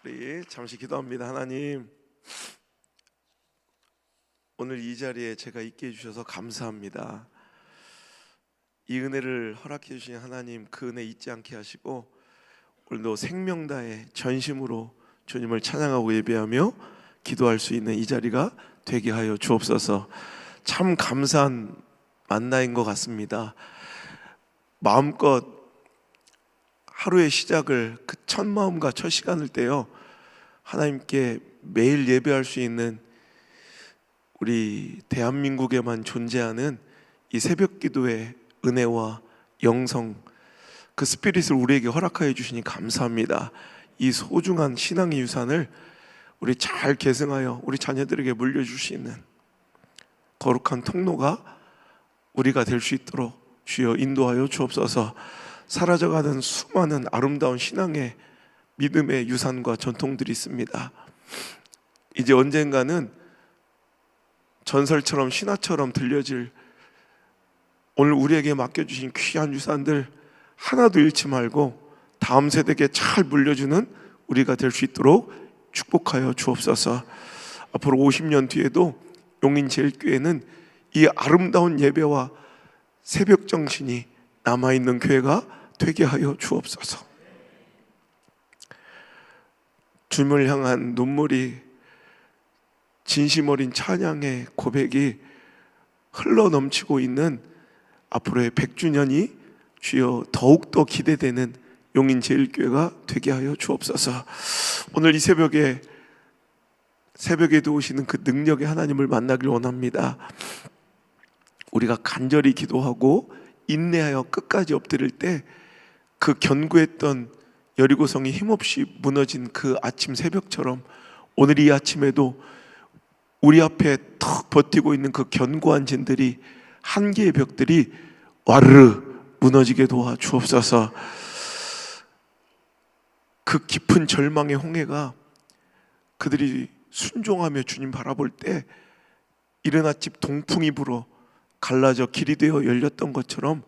우리 잠시 기도합니다. 하나님, 오늘 이 자리에 제가 있게 해주셔서 감사합니다. 이 은혜를 허락해 주신 하나님, 그 은혜 잊지 않게 하시고 오늘도 생명 다해 전심으로 주님을 찬양하고 예배하며 기도할 수 있는 이 자리가 되게 하여 주옵소서. 참 감사한 만나인 것 같습니다. 마음껏 하루의 시작을 그 첫 마음과 첫 시간을 떼어 하나님께 매일 예배할 수 있는 우리 대한민국에만 존재하는 이 새벽 기도의 은혜와 영성, 그 스피릿을 우리에게 허락하여 주시니 감사합니다. 이 소중한 신앙의 유산을 우리 잘 계승하여 우리 자녀들에게 물려줄 수 있는 거룩한 통로가 우리가 될 수 있도록 주여 인도하여 주옵소서. 사라져가는 수많은 아름다운 신앙의 믿음의 유산과 전통들이 있습니다. 이제 언젠가는 전설처럼 신화처럼 들려질 오늘 우리에게 맡겨주신 귀한 유산들 하나도 잃지 말고 다음 세대에게 잘 물려주는 우리가 될 수 있도록 축복하여 주옵소서. 앞으로 50년 뒤에도 용인제일교회는 이 아름다운 예배와 새벽 정신이 남아있는 교회가 되게 하여 주옵소서. 주님을 향한 눈물이, 진심 어린 찬양의 고백이 흘러 넘치고 있는 앞으로의 100주년이 주여 더욱더 기대되는 용인제일교회가 되게 하여 주옵소서. 오늘 이 새벽에도 오시는 그 능력의 하나님을 만나길 원합니다. 우리가 간절히 기도하고 인내하여 끝까지 엎드릴 때 그 견고했던 여리고성이 힘없이 무너진 그 아침 새벽처럼 오늘 이 아침에도 우리 앞에 턱 버티고 있는 그 견고한 진들이, 한계의 벽들이 와르르 무너지게 도와 주옵소서. 그 깊은 절망의 홍해가 그들이 순종하며 주님 바라볼 때 이른 아침 동풍이 불어 갈라져 길이 되어 열렸던 것처럼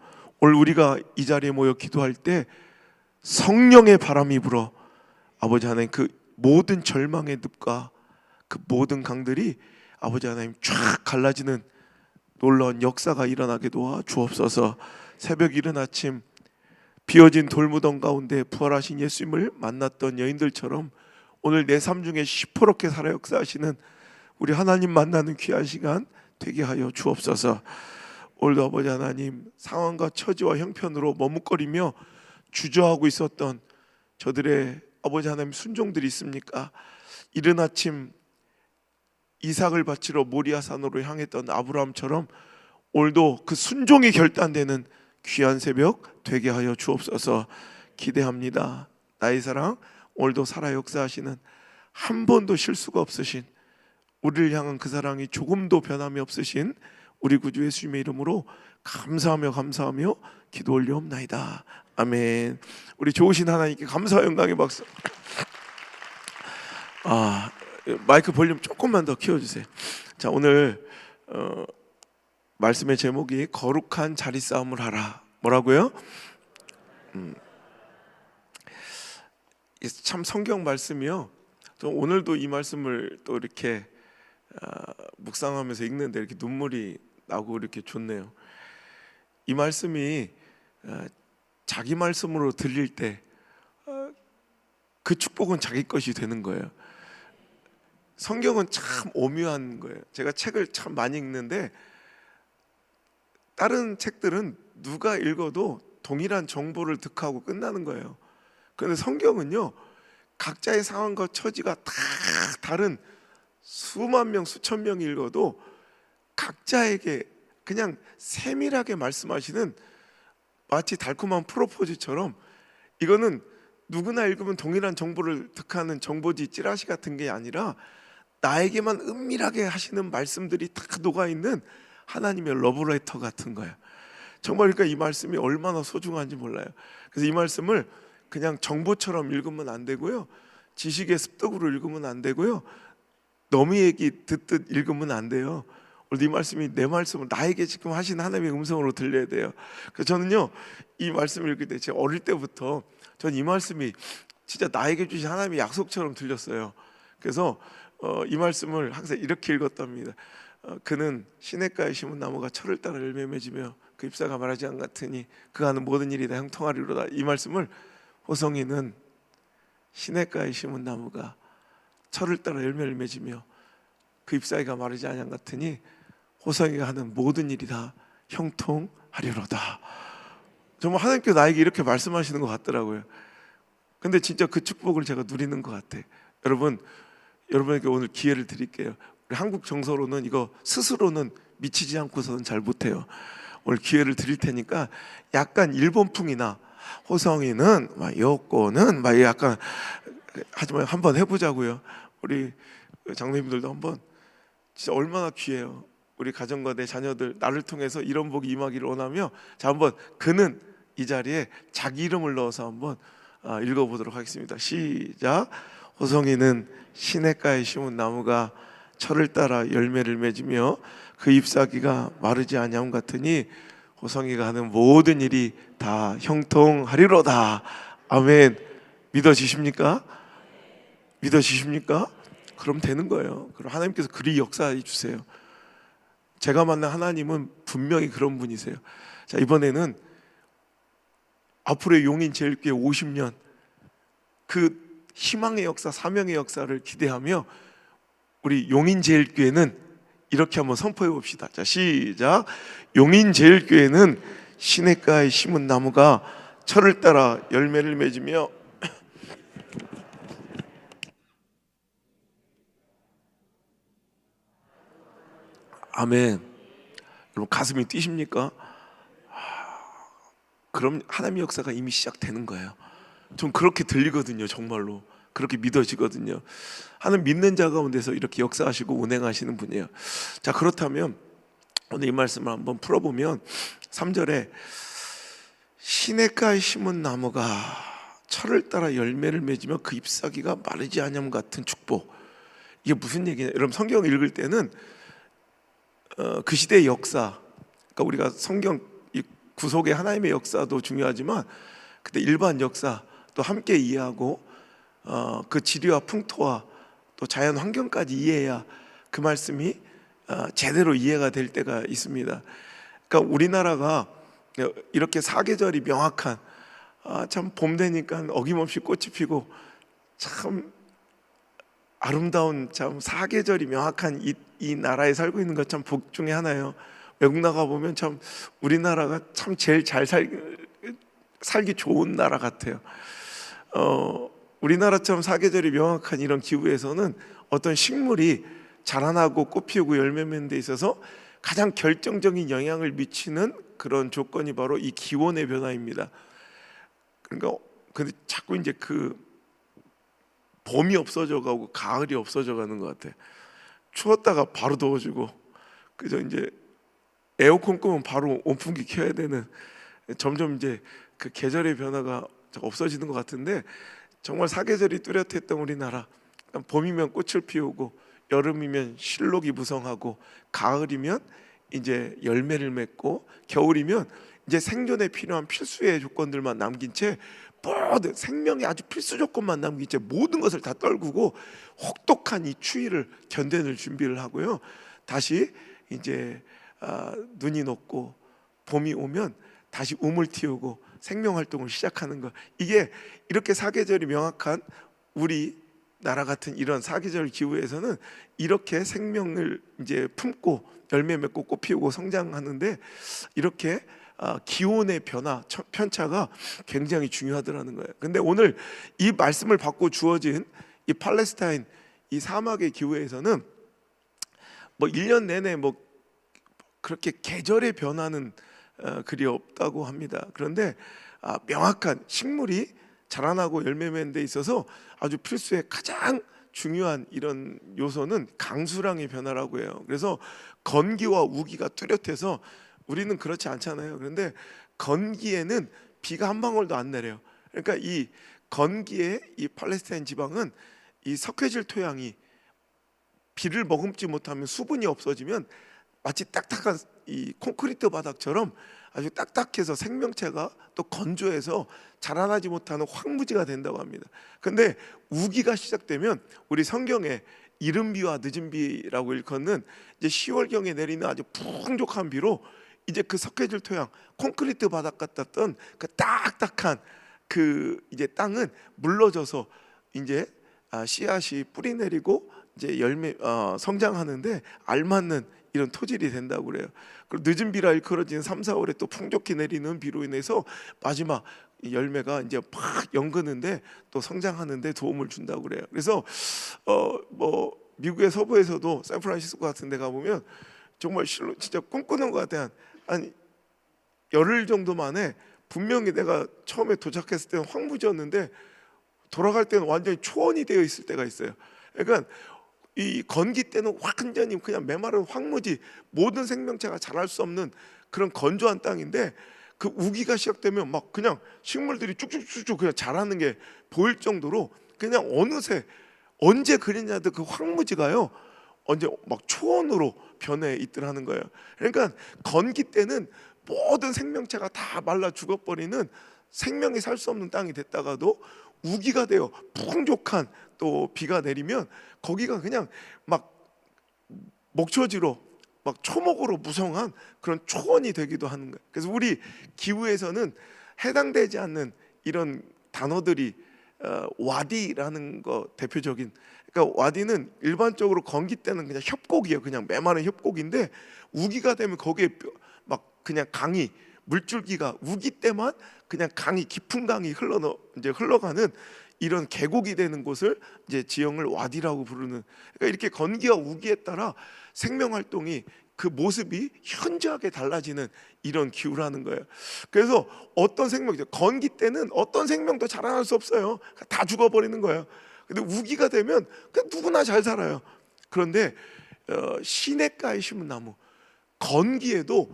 오늘 우리가 이 자리에 모여 기도할 때 성령의 바람이 불어 아버지 하나님 그 모든 절망의 늪과 그 모든 강들이 아버지 하나님 쫙 갈라지는 놀라운 역사가 일어나게 도와 주옵소서. 새벽 이른 아침 비어진 돌무덤 가운데 부활하신 예수님을 만났던 여인들처럼 오늘 내 삶 중에 시퍼렇게 살아 역사하시는 우리 하나님 만나는 귀한 시간 되게 하여 주옵소서. 오늘도 아버지 하나님 상황과 처지와 형편으로 머뭇거리며 주저하고 있었던 저들의 아버지 하나님 순종들이 있습니까? 이른 아침 이삭을 바치러 모리아산으로 향했던 아브라함처럼 오늘도 그 순종이 결단되는 귀한 새벽 되게 하여 주옵소서. 기대합니다. 나의 사랑, 오늘도 살아 역사하시는 한 번도 실수가 없으신, 우리를 향한 그 사랑이 조금도 변함이 없으신 우리 구주 예수님의 이름으로 감사하며 기도 올려옵나이다. 아멘. 우리 좋으신 하나님께 감사와 영광의 박수. 마이크 볼륨 조금만 더 키워주세요. 자, 오늘 말씀의 제목이 거룩한 자리 싸움을 하라. 뭐라고요? 참 성경 말씀이요. 저 오늘도 이 말씀을 또 이렇게 묵상하면서 읽는데 이렇게 눈물이 나고 이렇게 좋네요. 이 말씀이 자기 말씀으로 들릴 때 그 축복은 자기 것이 되는 거예요. 성경은 참 오묘한 거예요. 제가 책을 참 많이 읽는데 다른 책들은 누가 읽어도 동일한 정보를 득하고 끝나는 거예요. 그런데 성경은요, 각자의 상황과 처지가 다 다른 수만 명, 수천 명이 읽어도 각자에게 그냥 세밀하게 말씀하시는 마치 달콤한 프로포즈처럼, 이거는 누구나 읽으면 동일한 정보를 득하는 정보지 찌라시 같은 게 아니라 나에게만 은밀하게 하시는 말씀들이 다 녹아있는 하나님의 러브레터 같은 거예요. 정말 그러니까 이 말씀이 얼마나 소중한지 몰라요. 그래서 이 말씀을 그냥 정보처럼 읽으면 안 되고요, 지식의 습득으로 읽으면 안 되고요, 너무 얘기 듣듯 읽으면 안 돼요. 이 말씀이 내 말씀을 나에게 지금 하신 하나님의 음성으로 들려야 돼요. 그래서 저는요, 이 말씀을 읽을 때 제가 어릴 때부터 전 이 말씀이 진짜 나에게 주신 하나님의 약속처럼 들렸어요. 그래서 이 말씀을 항상 이렇게 읽었답니다. 그는 시냇가에 심은 나무가 철을 따라 열매 맺으며 그 잎사가 마르지 않 같으니 그가 하는 모든 일이 다 형통하리로다. 이 말씀을 호성이는 시냇가에 심은 나무가 철을 따라 열매를 맺으며 그 잎사귀가 마르지 않은 같으니 호성이가 하는 모든 일이 다 형통하리로다. 정말 하나님께서 나에게 이렇게 말씀하시는 것 같더라고요. 근데 진짜 그 축복을 제가 누리는 것 같아. 여러분에게 오늘 기회를 드릴게요. 우리 한국 정서로는 이거 스스로는 미치지 않고서는 잘 못해요. 오늘 기회를 드릴 테니까 약간 일본풍이나 호성이는 막 여권은 막 약간 하지만 한번 해보자고요. 우리 장로님들도 한번 진짜 얼마나 귀해요. 우리 가정과 내 자녀들 나를 통해서 이런 복이 임하기를 원하며 자 한번 그는 이 자리에 자기 이름을 넣어서 한번 읽어보도록 하겠습니다. 시작. 호성이는 시냇가에 심은 나무가 철을 따라 열매를 맺으며 그 잎사귀가 마르지 아니함 같으니 호성이가 하는 모든 일이 다 형통하리로다. 아멘. 믿어지십니까? 믿어지십니까? 그럼 되는 거예요. 그럼 하나님께서 그리 역사해 주세요. 제가 만난 하나님은 분명히 그런 분이세요. 자, 이번에는 앞으로의 용인 제일교회 50년 그 희망의 역사, 사명의 역사를 기대하며 우리 용인 제일교회는 이렇게 한번 선포해 봅시다. 자, 시작. 용인 제일교회는 시냇가에 심은 나무가 철을 따라 열매를 맺으며 아멘. 여러분 가슴이 뛰십니까? 그럼 하나님의 역사가 이미 시작되는 거예요. 좀 그렇게 들리거든요. 정말로 그렇게 믿어지거든요. 하나님 믿는 자 가운데서 이렇게 역사하시고 운행하시는 분이에요. 자, 그렇다면 오늘 이 말씀을 한번 풀어보면 3절에 시냇가에 심은 나무가 철을 따라 열매를 맺으며 그 잎사귀가 마르지 아니함 같은 축복. 이게 무슨 얘기냐? 여러분 성경 읽을 때는 그 시대의 역사, 그러니까 우리가 성경 구속의 하나님의 역사도 중요하지만 그때 일반 역사 또 함께 이해하고 그 지리와 풍토와 또 자연 환경까지 이해해야 그 말씀이 제대로 이해가 될 때가 있습니다. 그러니까 우리나라가 이렇게 사계절이 명확한 참 봄 되니까 어김없이 꽃이 피고 참 아름다운 참 사계절이 명확한 이 나라에 살고 있는 것 참 복 중에 하나예요. 외국 나가 보면 참 우리나라가 참 제일 잘 살기 좋은 나라 같아요. 우리나라처럼 사계절이 명확한 이런 기후에서는 어떤 식물이 자라나고 꽃 피우고 열매 맺는 데 있어서 가장 결정적인 영향을 미치는 그런 조건이 바로 이 기온의 변화입니다. 그러니까 근데 자꾸 이제 그 봄이 없어져 가고 가을이 없어져 가는 것 같아. 추웠다가 바로 더워지고 그저 이제 에어컨 끄면 바로 온풍기 켜야 되는 점점 이제 그 계절의 변화가 없어지는 것 같은데 정말 사계절이 뚜렷했던 우리나라 봄이면 꽃을 피우고 여름이면 실록이 무성하고 가을이면 이제 열매를 맺고 겨울이면 이제 생존에 필요한 필수의 조건들만 남긴 채 모든 생명의 아주 필수 조건만 남긴 채 모든 것을 다 떨구고 혹독한 이 추위를 견뎌낼 준비를 하고요. 다시 이제 눈이 녹고 봄이 오면 다시 우물 틔우고 생명 활동을 시작하는 것. 이게 이렇게 사계절이 명확한 우리 나라 같은 이런 사계절 기후에서는 이렇게 생명을 이제 품고 열매 맺고 꽃 피우고 성장하는데 이렇게 기온의 변화, 편차가 굉장히 중요하더라는 거예요. 근데 오늘 이 말씀을 받고 주어진 이 팔레스타인 이 사막의 기후에서는 뭐 1년 내내 뭐 그렇게 계절의 변화는 그리 없다고 합니다. 그런데 명확한 식물이 자라나고 열매 맺는 데 있어서 아주 필수의 가장 중요한 이런 요소는 강수량의 변화라고 해요. 그래서 건기와 우기가 뚜렷해서 우리는 그렇지 않잖아요. 그런데 건기에는 비가 한 방울도 안 내려요. 그러니까 이 건기에 이 팔레스타인 지방은 이 석회질 토양이 비를 머금지 못하면 수분이 없어지면 마치 딱딱한 이 콘크리트 바닥처럼 아주 딱딱해서 생명체가 또 건조해서 자라나지 못하는 황무지가 된다고 합니다. 근데 우기가 시작되면 우리 성경에 이른 비와 늦은 비라고 일컫는 이제 10월경에 내리는 아주 풍족한 비로 이제 그 석회질 토양, 콘크리트 바닥 같았던 그 딱딱한 그 이제 땅은 물러져서 이제 씨앗이 뿌리 내리고 이제 열매 성장하는데 알맞는 이런 토질이 된다고 그래요. 그리고 늦은 비라 일컬어지는 3, 4월에 또 풍족히 내리는 비로 인해서 마지막 열매가 이제 팍 연그는데 또 성장하는데 도움을 준다고 그래요. 그래서 뭐 미국의 서부에서도 샌프란시스코 같은 데 가보면 정말 실로 진짜 꿈꾸는 것 같아요. 한 열흘 정도 만에 분명히 내가 처음에 도착했을 때는 황무지였는데 돌아갈 때는 완전히 초원이 되어 있을 때가 있어요. 그러니까 이 건기 때는 완전히 그냥 메마른 황무지, 모든 생명체가 자랄 수 없는 그런 건조한 땅인데 그 우기가 시작되면 막 그냥 식물들이 쭉쭉쭉쭉 그냥 자라는 게 보일 정도로 그냥 어느새 언제 그랬냐도 그 황무지가요 언제 막 초원으로 변해 있더라는 거예요. 그러니까 건기 때는 모든 생명체가 다 말라 죽어버리는 생명이 살 수 없는 땅이 됐다가도 우기가 되어 풍족한 또 비가 내리면 거기가 그냥 막 목초지로 막 초목으로 무성한 그런 초원이 되기도 하는 거예요. 그래서 우리 기후에서는 해당되지 않는 이런 단어들이 와디라는 거 대표적인, 그러니까 와디는 일반적으로 건기 때는 그냥 협곡이에요. 그냥 메마른 협곡인데 우기가 되면 거기에 막 그냥 강이 물줄기가 우기 때만 그냥 강이 깊은 강이 흘러가는 이런 계곡이 되는 곳을 이제 지형을 와디라고 부르는. 그러니까 이렇게 건기와 우기에 따라 생명 활동이 그 모습이 현저하게 달라지는 이런 기후라는 거예요. 그래서 어떤 생명, 건기 때는 어떤 생명도 자라날 수 없어요. 다 죽어버리는 거예요. 근데 우기가 되면 그냥 누구나 잘 살아요. 그런데 시냇가에 심은 나무, 건기에도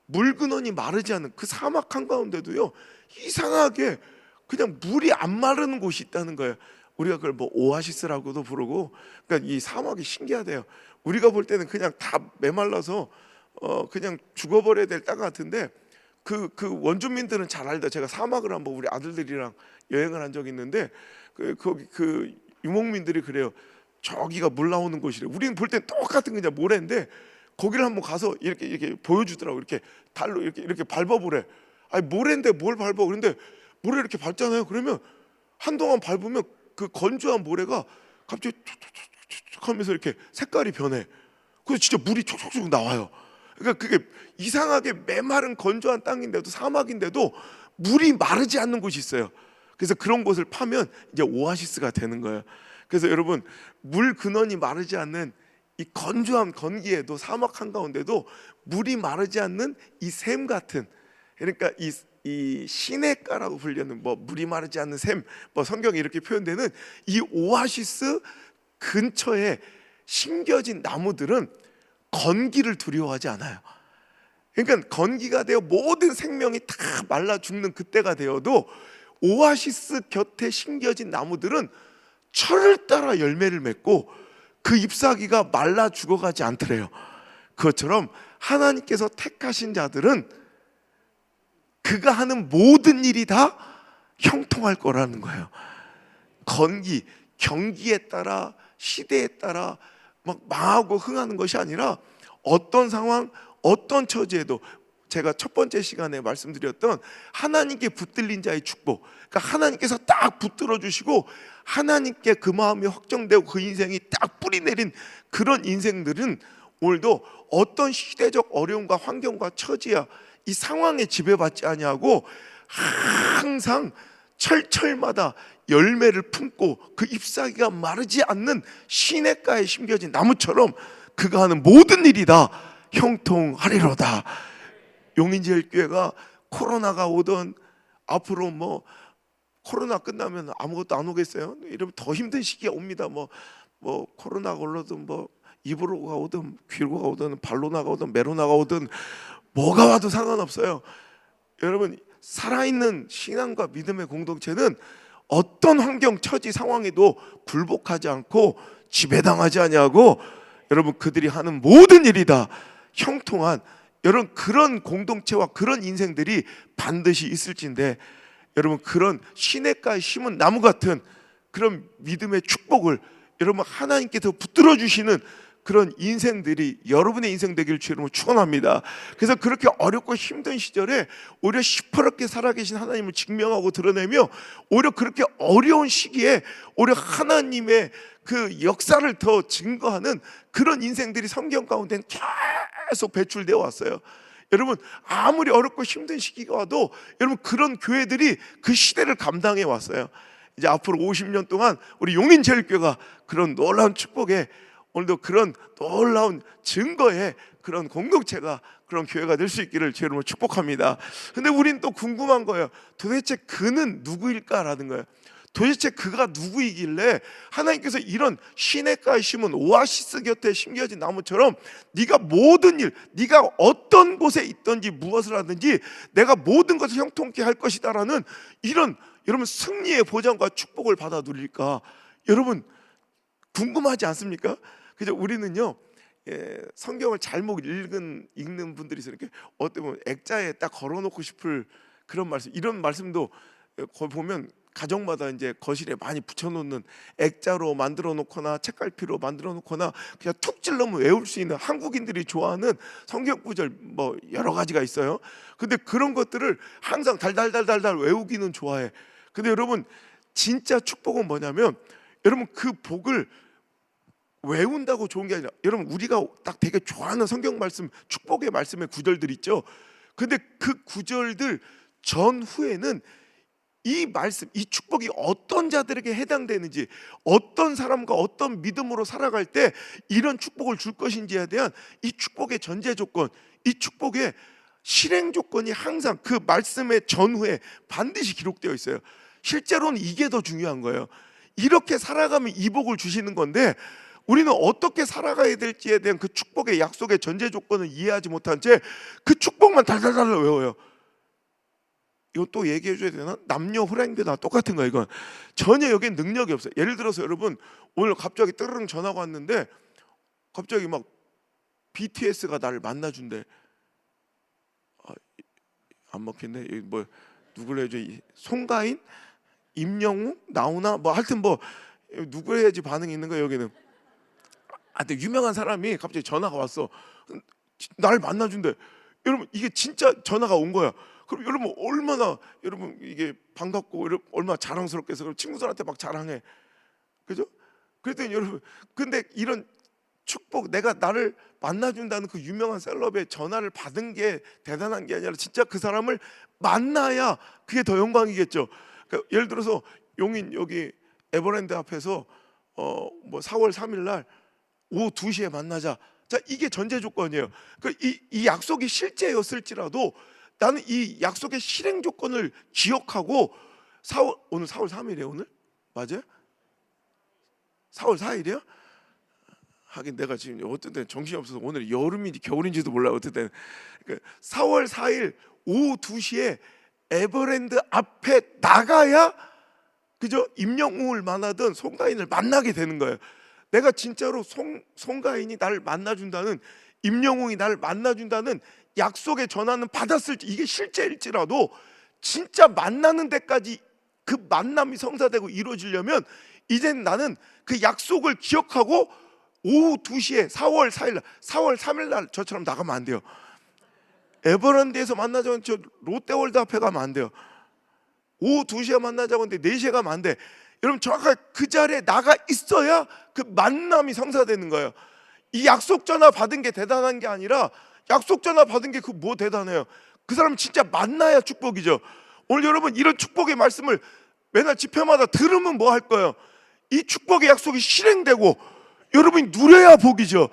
물 근원이 마르지 않은 그 사막 한가운데도요 이상하게 그냥 물이 안 마르는 곳이 있다는 거예요. 우리가 그걸 뭐 오아시스라고도 부르고, 그러니까 이 사막이 신기하대요. 우리가 볼 때는 그냥 다 메말라서 그냥 죽어버려야 될 땅 같은데 그 원주민들은 잘 알다. 제가 사막을 한번 우리 아들들이랑 여행을 한 적이 있는데 거기 그 유목민들이 그래요. 저기가 물 나오는 곳이래. 우리는 볼 땐 똑같은 그냥 모래인데 거기를 한번 가서 이렇게 보여주더라고. 이렇게 발로 이렇게 밟아보래. 아니 모래인데 뭘 밟아? 그런데 모래 이렇게 밟잖아요. 그러면 한동안 밟으면 그 건조한 모래가 갑자기 툭툭툭툭 하면서 이렇게 색깔이 변해. 그래서 진짜 물이 촉촉촉 나와요. 그러니까 그게 이상하게 메마른 건조한 땅인데도, 사막인데도 물이 마르지 않는 곳이 있어요. 그래서 그런 곳을 파면 이제 오아시스가 되는 거예요. 그래서 여러분, 물 근원이 마르지 않는 이 건조한 건기에도, 사막 한가운데도 물이 마르지 않는 이 샘 같은, 그러니까 이 시냇가라고 불리는 뭐 물이 마르지 않는 샘, 뭐 성경에 이렇게 표현되는 이 오아시스 근처에 심겨진 나무들은 건기를 두려워하지 않아요. 그러니까 건기가 되어 모든 생명이 다 말라 죽는 그때가 되어도 오아시스 곁에 심겨진 나무들은 철을 따라 열매를 맺고 그 잎사귀가 말라 죽어가지 않더래요. 그것처럼 하나님께서 택하신 자들은 그가 하는 모든 일이 다 형통할 거라는 거예요. 건기, 경기에 따라, 시대에 따라 막 망하고 흥하는 것이 아니라 어떤 상황, 어떤 처지에도, 제가 첫 번째 시간에 말씀드렸던 하나님께 붙들린 자의 축복, 그러니까 하나님께서 딱 붙들어 주시고 하나님께 그 마음이 확정되고 그 인생이 딱 뿌리 내린 그런 인생들은 오늘도 어떤 시대적 어려움과 환경과 처지야 이 상황에 지배받지 아니하고 항상 철철마다 열매를 품고 그 잎사귀가 마르지 않는 시냇가에 심겨진 나무처럼 그가 하는 모든 일이 다 형통하리로다. 용인제일교회가 코로나가 오던, 앞으로 뭐 코로나 끝나면 아무것도 안 오겠어요? 이러면 더 힘든 시기가 옵니다. 뭐 코로나가 올라든 뭐 입으로가 오든 귀로가 오든 발로나가 오든 메로나가 오든 뭐가 와도 상관없어요. 여러분, 살아있는 신앙과 믿음의 공동체는 어떤 환경, 처지, 상황에도 굴복하지 않고 지배당하지 아니하고 여러분 그들이 하는 모든 일이 다 형통한 여러분 그런 공동체와 그런 인생들이 반드시 있을진데, 여러분 그런 시냇가에 심은 나무 같은 그런 믿음의 축복을 여러분 하나님께서 붙들어 주시는 그런 인생들이 여러분의 인생 되기를 주님으로 축원합니다. 그래서 그렇게 어렵고 힘든 시절에 오히려 시퍼렇게 살아계신 하나님을 증명하고 드러내며, 오히려 그렇게 어려운 시기에 오히려 하나님의 그 역사를 더 증거하는 그런 인생들이 성경 가운데는 계속 배출되어 왔어요. 여러분 아무리 어렵고 힘든 시기가 와도 여러분 그런 교회들이 그 시대를 감당해 왔어요. 이제 앞으로 50년 동안 우리 용인제일교회가 그런 놀라운 축복에, 오늘도 그런 놀라운 증거의 그런 공동체가, 그런 교회가 될 수 있기를 제 이름으로 축복합니다. 근데 우린 또 궁금한 거예요. 도대체 그는 누구일까라는 거예요. 도대체 그가 누구이길래 하나님께서 이런 시냇가에 심은 오아시스 곁에 심겨진 나무처럼 네가 모든 일, 네가 어떤 곳에 있든지 무엇을 하든지 내가 모든 것을 형통케 할 것이다라는 이런 여러분 승리의 보장과 축복을 받아 누릴까? 여러분 궁금하지 않습니까? 그죠? 우리는요, 성경을 잘못 읽는 분들이 있어요. 이렇게 어떻게 보면 액자에 딱 걸어놓고 싶을 그런 말씀, 이런 말씀도 거기 보면 가정마다 이제 거실에 많이 붙여놓는, 액자로 만들어 놓거나 책갈피로 만들어 놓거나 그냥 툭 찔러면 외울 수 있는 한국인들이 좋아하는 성경 구절 뭐 여러 가지가 있어요. 근데 그런 것들을 항상 달달달달달 외우기는 좋아해. 근데 여러분 진짜 축복은 뭐냐면, 여러분 그 복을 외운다고 좋은 게 아니라, 여러분 우리가 딱 되게 좋아하는 성경 말씀, 축복의 말씀의 구절들 있죠. 근데 그 구절들 전후에는 이 말씀, 이 축복이 어떤 자들에게 해당되는지, 어떤 사람과 어떤 믿음으로 살아갈 때 이런 축복을 줄 것인지에 대한 이 축복의 전제 조건, 이 축복의 실행 조건이 항상 그 말씀의 전후에 반드시 기록되어 있어요. 실제로는 이게 더 중요한 거예요. 이렇게 살아가면 이 복을 주시는 건데, 우리는 어떻게 살아가야 될지에 대한 그 축복의 약속의 전제 조건을 이해하지 못한 채 그 축복만 달달달 외워요. 이거 또 얘기해 줘야 되나? 남녀 호랑이나 똑같은 거예요. 이건 전혀 여기에 능력이 없어요. 예를 들어서 여러분 오늘 갑자기 뜨르릉 전화가 왔는데, 갑자기 막 BTS가 나를 만나준대. 안 먹겠네. 뭐 누구를 해줘? 송가인, 임영웅, 나오나 뭐 하여튼 뭐 누구 해야지 반응이 있는 거예요. 여기는. 근데 유명한 사람이 갑자기 전화가 왔어. 나를 만나준대. 여러분 이게 진짜 전화가 온 거야. 그럼 여러분 얼마나 여러분 이게 반갑고 얼마나 자랑스럽게 해서 친구들한테 막 자랑해. 그죠? 그랬더니 여러분, 근데 이런 축복, 내가 나를 만나준다는 그 유명한 셀럽의 전화를 받은 게 대단한 게 아니라 진짜 그 사람을 만나야 그게 더 영광이겠죠. 그러니까 예를 들어서 용인 여기 에버랜드 앞에서 뭐 4월 3일 날 오후 2시에 만나자. 자, 이게 전제 조건이에요. 이 약속이 실제였을지라도 나는 이 약속의 실행 조건을 기억하고 오늘 4월 3일이에요. 오늘 맞아요? 4월 4일이야? 하긴 내가 지금 어떤 때는 정신이 없어서 오늘 여름인지 겨울인지도 몰라. 어떤 때는 4월 4일 오후 2시에 에버랜드 앞에 나가야, 그죠? 임영웅을 만나든 송가인을 만나게 되는 거예요. 내가 진짜로 송가인이 나를 만나준다는, 임영웅이 나를 만나준다는 약속의 전화는 받았을지, 이게 실제일지라도 진짜 만나는 데까지 그 만남이 성사되고 이루어지려면 이젠 나는 그 약속을 기억하고 오후 2시에 4월 4일 날, 4월 3일 날 저처럼 나가면 안 돼요. 에버랜드에서 만나자고 저 롯데월드 앞에 가면 안 돼요. 오후 2시에 만나자고 했는데 4시에 가면 안 돼. 여러분 정확하게 그 자리에 나가 있어야 그 만남이 성사되는 거예요. 이 약속 전화 받은 게 대단한 게 아니라, 약속 전화 받은 게 그 뭐 대단해요. 그 사람 진짜 만나야 축복이죠. 오늘 여러분 이런 축복의 말씀을 매날 집회마다 들으면 뭐 할 거예요? 이 축복의 약속이 실행되고 여러분이 누려야 복이죠.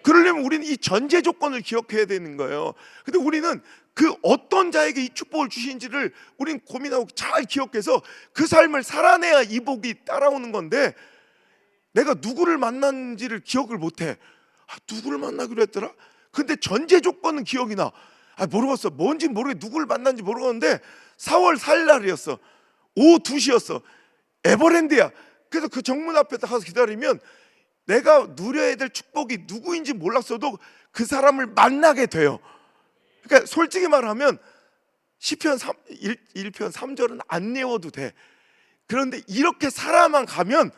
그러려면 우리는 이 전제 조건을 기억해야 되는 거예요. 근데 우리는 그 어떤 자에게 이 축복을 주신지를 우리는 고민하고 잘 기억해서 그 삶을 살아내야 이 복이 따라오는 건데, 내가 누구를 만났는지를 기억을 못해. 누구를 만나기로 했더라? 근데 전제 조건은 기억이 나. 모르겠어. 뭔지 모르겠, 누구를 만났는지 모르겠는데 4월 4일 날이었어. 오후 2시였어. 에버랜드야. 그래서 그 정문 앞에 가서 기다리면 내가 누려야 될 축복이 누구인지 몰랐어도 그 사람을 만나게 돼요. 그러니까 솔직히 말하면 시편 1편 3절은 안 내워도 돼. 그런데 이렇게 살아만 가면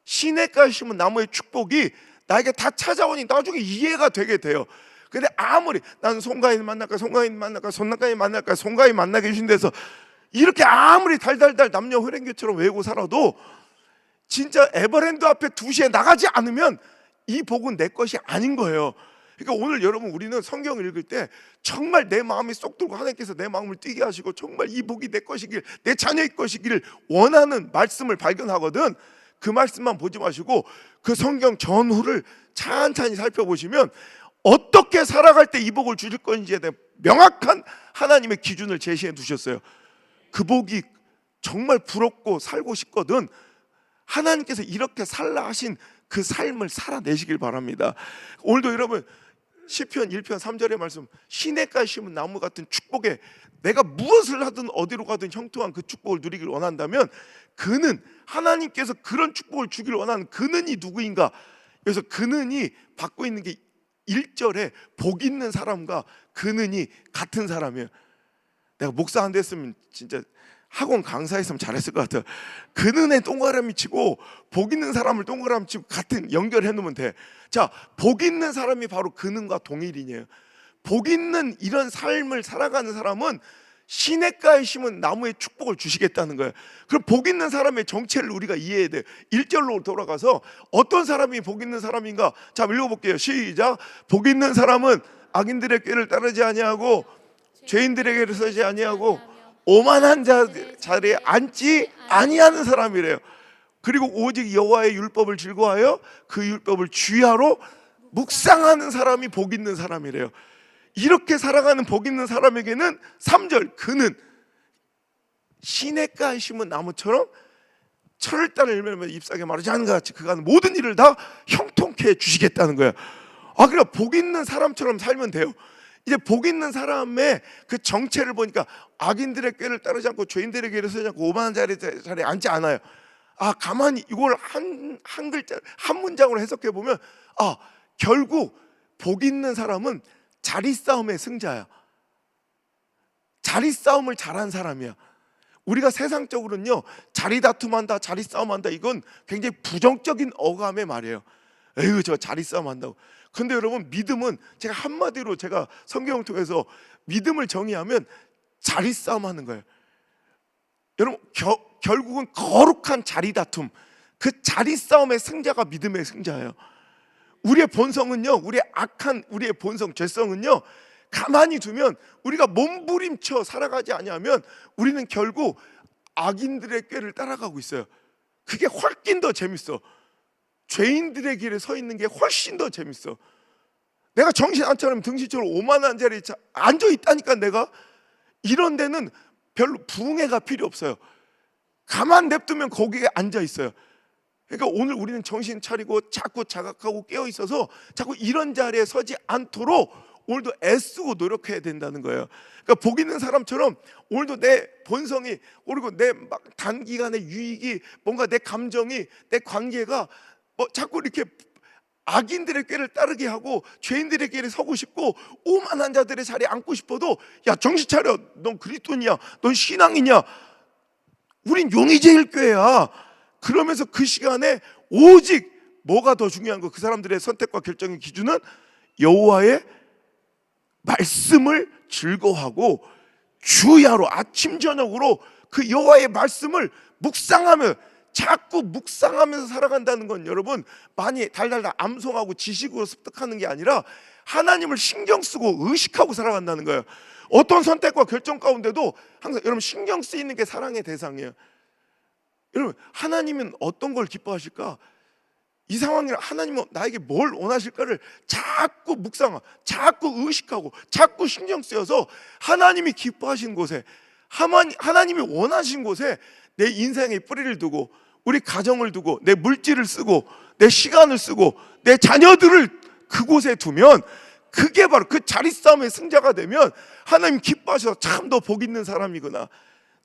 시냇가에 심은 나무의 축복이 나에게 다 찾아오니 나중에 이해가 되게 돼요. 근데 아무리 나는 송가인 만날까, 송가인 만날까, 손가인 만날까, 송가인 만나게 해준 데서 이렇게 아무리 달달달 남녀 호랭교처럼 외우고 살아도 진짜 에버랜드 앞에 2시에 나가지 않으면 이 복은 내 것이 아닌 거예요. 그러니까 오늘 여러분, 우리는 성경을 읽을 때 정말 내 마음이 쏙 들고 하나님께서 내 마음을 뛰게 하시고 정말 이 복이 내 것이길, 내 자녀의 것이기를 원하는 말씀을 발견하거든. 그 말씀만 보지 마시고 그 성경 전후를 찬찬히 살펴보시면 어떻게 살아갈 때 이 복을 주실 건지에 대한 명확한 하나님의 기준을 제시해 두셨어요. 그 복이 정말 부럽고 살고 싶거든. 하나님께서 이렇게 살라 하신 그 삶을 살아내시길 바랍니다. 오늘도 여러분 시편 1편 3절의 말씀, 시냇가에 심은 나무 같은 축복에 내가 무엇을 하든 어디로 가든 형통한 그 축복을 누리길 원한다면 그는, 하나님께서 그런 축복을 주기를 원하는 그는이 누구인가? 그래서 그는이 받고 있는 게 1절에 복 있는 사람과 그는이 같은 사람이에요. 내가 목사 안 됐으면 진짜 학원 강사했으면 잘했을 것 같아요. 그는에 동그라미 치고 복 있는 사람을 동그라미 치고 같은 연결해 놓으면 돼. 자, 복 있는 사람이 바로 그는과 동일인이에요. 복 있는 이런 삶을 살아가는 사람은 시냇가에 심은 나무의 축복을 주시겠다는 거예요. 그럼 복 있는 사람의 정체를 우리가 이해해야 돼요. 1절로 돌아가서 어떤 사람이 복 있는 사람인가? 자, 읽어볼게요. 시작. 복 있는 사람은 악인들의 꾀를 따르지 아니하고 죄인들의 꾀를 서지 아니하고 오만한 자리에 앉지 아니하는 사람이래요. 그리고 오직 여호와의 율법을 즐거워하여 그 율법을 주야로 묵상하는 사람이 복 있는 사람이래요. 이렇게 살아가는 복 있는 사람에게는 3절, 그는 시냇가에 심은 나무처럼 철을 따라 열매를 잎사귀에 마르지 않은 것 같이 그가 모든 일을 다 형통케 해 주시겠다는 거예요. 그러니까 복 있는 사람처럼 살면 돼요. 이제 복 있는 사람의 그 정체를 보니까 악인들의 꾀를 따르지 않고 죄인들의 꾀를 서지 않고 오만한 자리에 앉지 않아요. 가만히 이걸 한 글자, 한 문장으로 해석해 보면 결국 복 있는 사람은 자리 싸움의 승자야. 자리 싸움을 잘한 사람이야. 우리가 세상적으로는요, 자리 다툼한다, 자리 싸움한다, 이건 굉장히 부정적인 어감의 말이에요. 에휴, 저 자리 싸움 한다고. 근데 여러분, 믿음은 제가 한마디로 제가 성경을 통해서 믿음을 정의하면 자리 싸움 하는 거예요. 여러분, 결국은 거룩한 자리 다툼, 그 자리 싸움의 승자가 믿음의 승자예요. 우리의 본성은요, 우리의 악한 우리의 본성, 죄성은요, 가만히 두면 우리가 몸부림쳐 살아가지 아니하면 우리는 결국 악인들의 꾀를 따라가고 있어요. 그게 훨씬 더 재밌어. 죄인들의 길에 서 있는 게 훨씬 더 재밌어. 내가 정신 안 차리면 등신처럼 오만한 자리에 앉아 있다니까. 내가 이런 데는 별로 부흥회가 필요 없어요. 가만 냅두면 거기에 앉아 있어요. 그러니까 오늘 우리는 정신 차리고 자꾸 자각하고 깨어 있어서 자꾸 이런 자리에 서지 않도록 오늘도 애쓰고 노력해야 된다는 거예요. 그러니까 복 있는 사람처럼 오늘도 내 본성이, 그리고 내 단기간의 유익이, 뭔가 내 감정이, 내 관계가 자꾸 이렇게 악인들의 꾀를 따르게 하고 죄인들의 길에 서고 싶고 오만한 자들의 자리에 앉고 싶어도, 야, 정신 차려. 넌 그리스도냐? 넌 신앙이냐? 우린 용의제일교회야. 그러면서 그 시간에 오직 뭐가 더 중요한 거? 그 사람들의 선택과 결정의 기준은 여호와의 말씀을 즐거워하고 주야로 아침 저녁으로 그 여호와의 말씀을 묵상하며, 자꾸 묵상하면서 살아간다는 건 여러분, 많이 달달달 암송하고 지식으로 습득하는 게 아니라 하나님을 신경 쓰고 의식하고 살아간다는 거예요. 어떤 선택과 결정 가운데도 항상 여러분 신경 쓰이는 게 사랑의 대상이에요. 여러분, 하나님은 어떤 걸 기뻐하실까? 이 상황에 하나님은 나에게 뭘 원하실까를 자꾸 묵상하고 자꾸 의식하고 자꾸 신경 쓰여서 하나님이 기뻐하시는 곳에, 하나님이 원하신 곳에 내 인생의 뿌리를 두고, 우리 가정을 두고, 내 물질을 쓰고, 내 시간을 쓰고, 내 자녀들을 그곳에 두면, 그게 바로 그 자리 싸움의 승자가 되면 하나님 기뻐하셔서 참 너 복 있는 사람이구나,